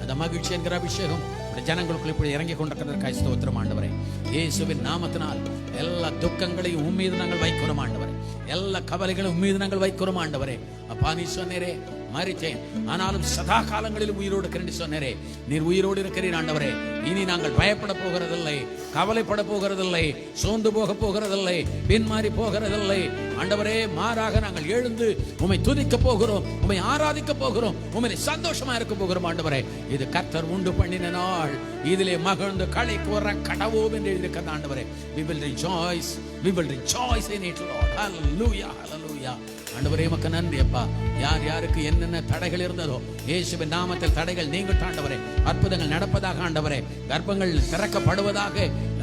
அந்த மகிழ்ச்சி என்கிற அபிஷேகம் ஜனங்களுக்குள் இப்படி இறங்கி கொண்டிருக்கிறதற்காக ஸ்தோத்திரம் ஆண்டவரே. இயேசுவின் நாமத்தினால் எல்லா துக்கங்களையும் உம்மீது நாங்கள் வைக்கிறோம் ஆண்டவரே, எல்லா கவலைகளும் உம்மீது நாங்கள் வைக்கிறோம் ஆண்டவரே. அப்பா, நீ சொன்னீரே மரித்தேன் ஆனாலும் சதா காலங்களிலும் உயிரோடு இருக்கிறேன் சொன்னீரே. நீர் உயிரோடு இருக்கிறீர் ஆண்டவரே. இனி நாங்கள் பயப்பட போகிறதில்லை, கவலைப்பட போகிறதில்லை, சோர்ந்து போக போகிறதில்லை, பின்மாறி போகிறதில்லை ஆண்டவரே. மாறாக நாங்கள் எழுந்து உம்மை துதிக்க போகிறோம், உம்மை ஆராதிக்க போகிறோம், உம்மை சந்தோஷமா இருக்க போகிறோம் ஆண்டவரே. இது கர்த்தர் உண்டு பண்ணின நாள், இதிலே மகிழ்ந்து களை கூற கடவோம் என்று எழுதியிருக்கிறது ஆண்டவரே. We will rejoice, we will rejoice in it, Lord. Hallelujah, hallelujah. ஆண்டவரே, உமக்கு நன்றி அப்பா. யார் யாருக்கு என்னென்ன தடைகள் இருந்ததோ இயேசுவின் நாமத்தில் தடைகள் நீங்கட்டும் ஆண்டவரே. அற்புதங்கள் நடப்பதாக ஆண்டவரே, கர்ப்பங்கள் திறக்கப்படுவதாக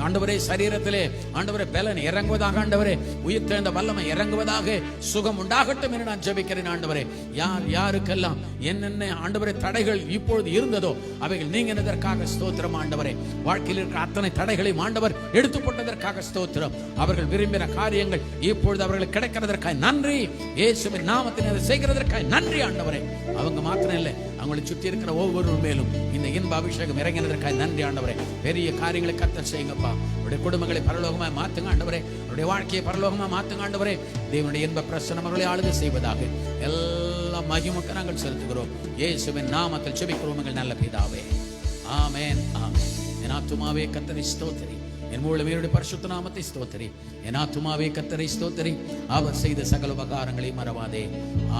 ஆண்டவரே, சரீரத்திலே ஆண்டவரே பலன் இறங்குவதாக ஆண்டவரே, உயிர்த்தெழுந்த வல்லமை இறங்குவதாக, சுகம் உண்டாகட்டும் என்று நான் ஜெபிக்கிறேன் ஆண்டவரே. யார் யாருக்கெல்லாம் என்னென்ன ஆண்டவரே தடைகள் இப்பொழுது இருந்ததோ அவைகள் நீங்கினதற்காக ஸ்தோத்திரம் ஆண்டவரே. வாழ்க்கையில் இருக்கிற அத்தனை தடைகளையும் ஆண்டவர் எடுத்து போட்டதற்காக ஸ்தோத்திரம். அவர்கள் விரும்பின காரியங்கள் இப்பொழுது அவர்களுக்கு கிடைக்கிறதற்காக நன்றி. இயேசுவின் நாமத்தில் அதை செய்கிறதற்காக நன்றி ஆண்டவரே. அவங்க மாத்திரம் இல்லை, அவங்களை சுற்றி இருக்கிற ஒவ்வொரு மேலும் இந்த இன்ப அபிஷேகம் இறங்கினதற்காக நன்றி ஆண்டவரே. பெரிய காரியங்களை கர்த்தர் செய்யுங்கப்பா. அவருடைய குடும்பங்களை பரலோகமாய் மாத்துங்க ஆண்டவரே, அவருடைய வாழ்க்கையை பரலோகமாக மாத்துங்க ஆண்டவரே. தேவனுடைய இன்ப பிரசன்னம் அவர்களை ஆளுகை செய்வதாக எல்லா மகிமைக்கு நாங்கள் செலுத்துகிறோம். இயேசுவின் நாமத்தில் ஜெபிக்கிறோம் எங்கள் நல்ல பிதாவே. ஆமென், ஆமென். என் ஆத்துமாவே கர்த்தரை ஸ்தோத்திரி, என் முழுமையுடைய பரிசுத்த நாமத்தை ஸ்தோத்திரி. என் ஆத்துமாவே கர்த்தரை ஸ்தோத்திரி, அவர் செய்த சகல உபகாரங்களை மறவாதே.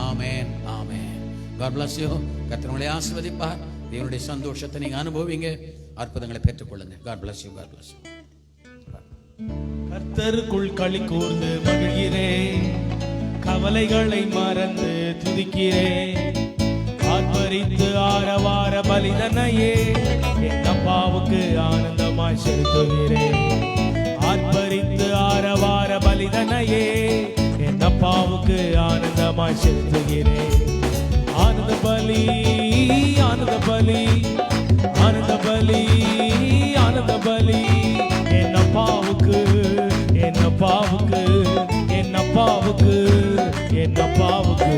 ஆமென், ஆமென். God bless you. கர்த்தர் உங்களை ஆசீர்வதிப்பார். தேவனுடைய சந்தோஷத்தை நீங்க அனுபவிங்க, அற்புதங்களை பெற்றுக்கொள்ளுங்க. God bless you, God bless you. கர்த்தருக்குள் களி கூர்ந்து மகிழ்கிறேன், கவலைகளை மறந்து துதிக்கிறேன். ஆர்ப்பரித்து ஆரவார பலிதனையே என் அப்பாவுக்கு ஆனந்தமாய் செலுத்துகிறேன். ஆர்ப்பரித்து ஆரவார பலிதனையே என் அப்பாவுக்கு ஆனந்தமாய் செலுத்துகிறேன். ஆனந்த பலி, ஆனந்த பலி, ஆனந்த பலி, ஆனந்த பலி என் அப்பாவுக்கு, என் அப்பாவுக்கு, என் அப்பாவுக்கு, என் அப்பாவுக்கு.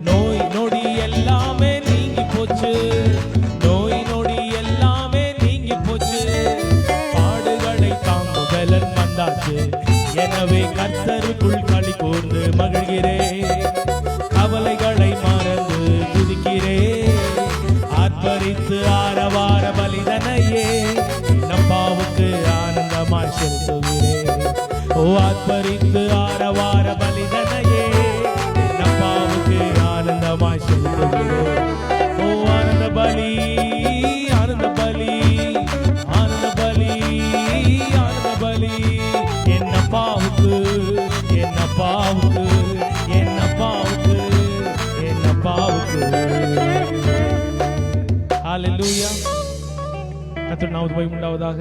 நோய் நொடி எல்லாமே நீங்கி போச்சு, நோய் நொடி எல்லாமே நீங்கி போச்சு. பாடுகளை தாங்கும் பலன் வந்தாச்சு. எனவே கர்த்தருக்குள் களி கூர்ந்து மகிழ்கிறேன், கவலைகளை மறந்து துதிக்கிறேன். ஆர்ப்பரித்து ஆரவார பலிதனையே என் அப்பாவுக்கு ஆனந்தமாய் செலுத்துகிறேன். ஓ, ஆர்ப்பரித்து ஆரவார பலிதனையே என் அப்பாவுக்கு ஆனந்தமாய் செலுத்துகிறேன். ஓ, ஆனந்த பலி, ஆனந்த பலி, ஆனந்த பலி, ஆனந்த பலி என் அப்பாவுக்கு, என் அப்பாவுக்கு, என் அப்பாவுக்கு, என் அப்பாவுக்கு. ஹல்லேலூயா. கர்த்தர் நாமத்துக்கு மகிமை உண்டாவதாக.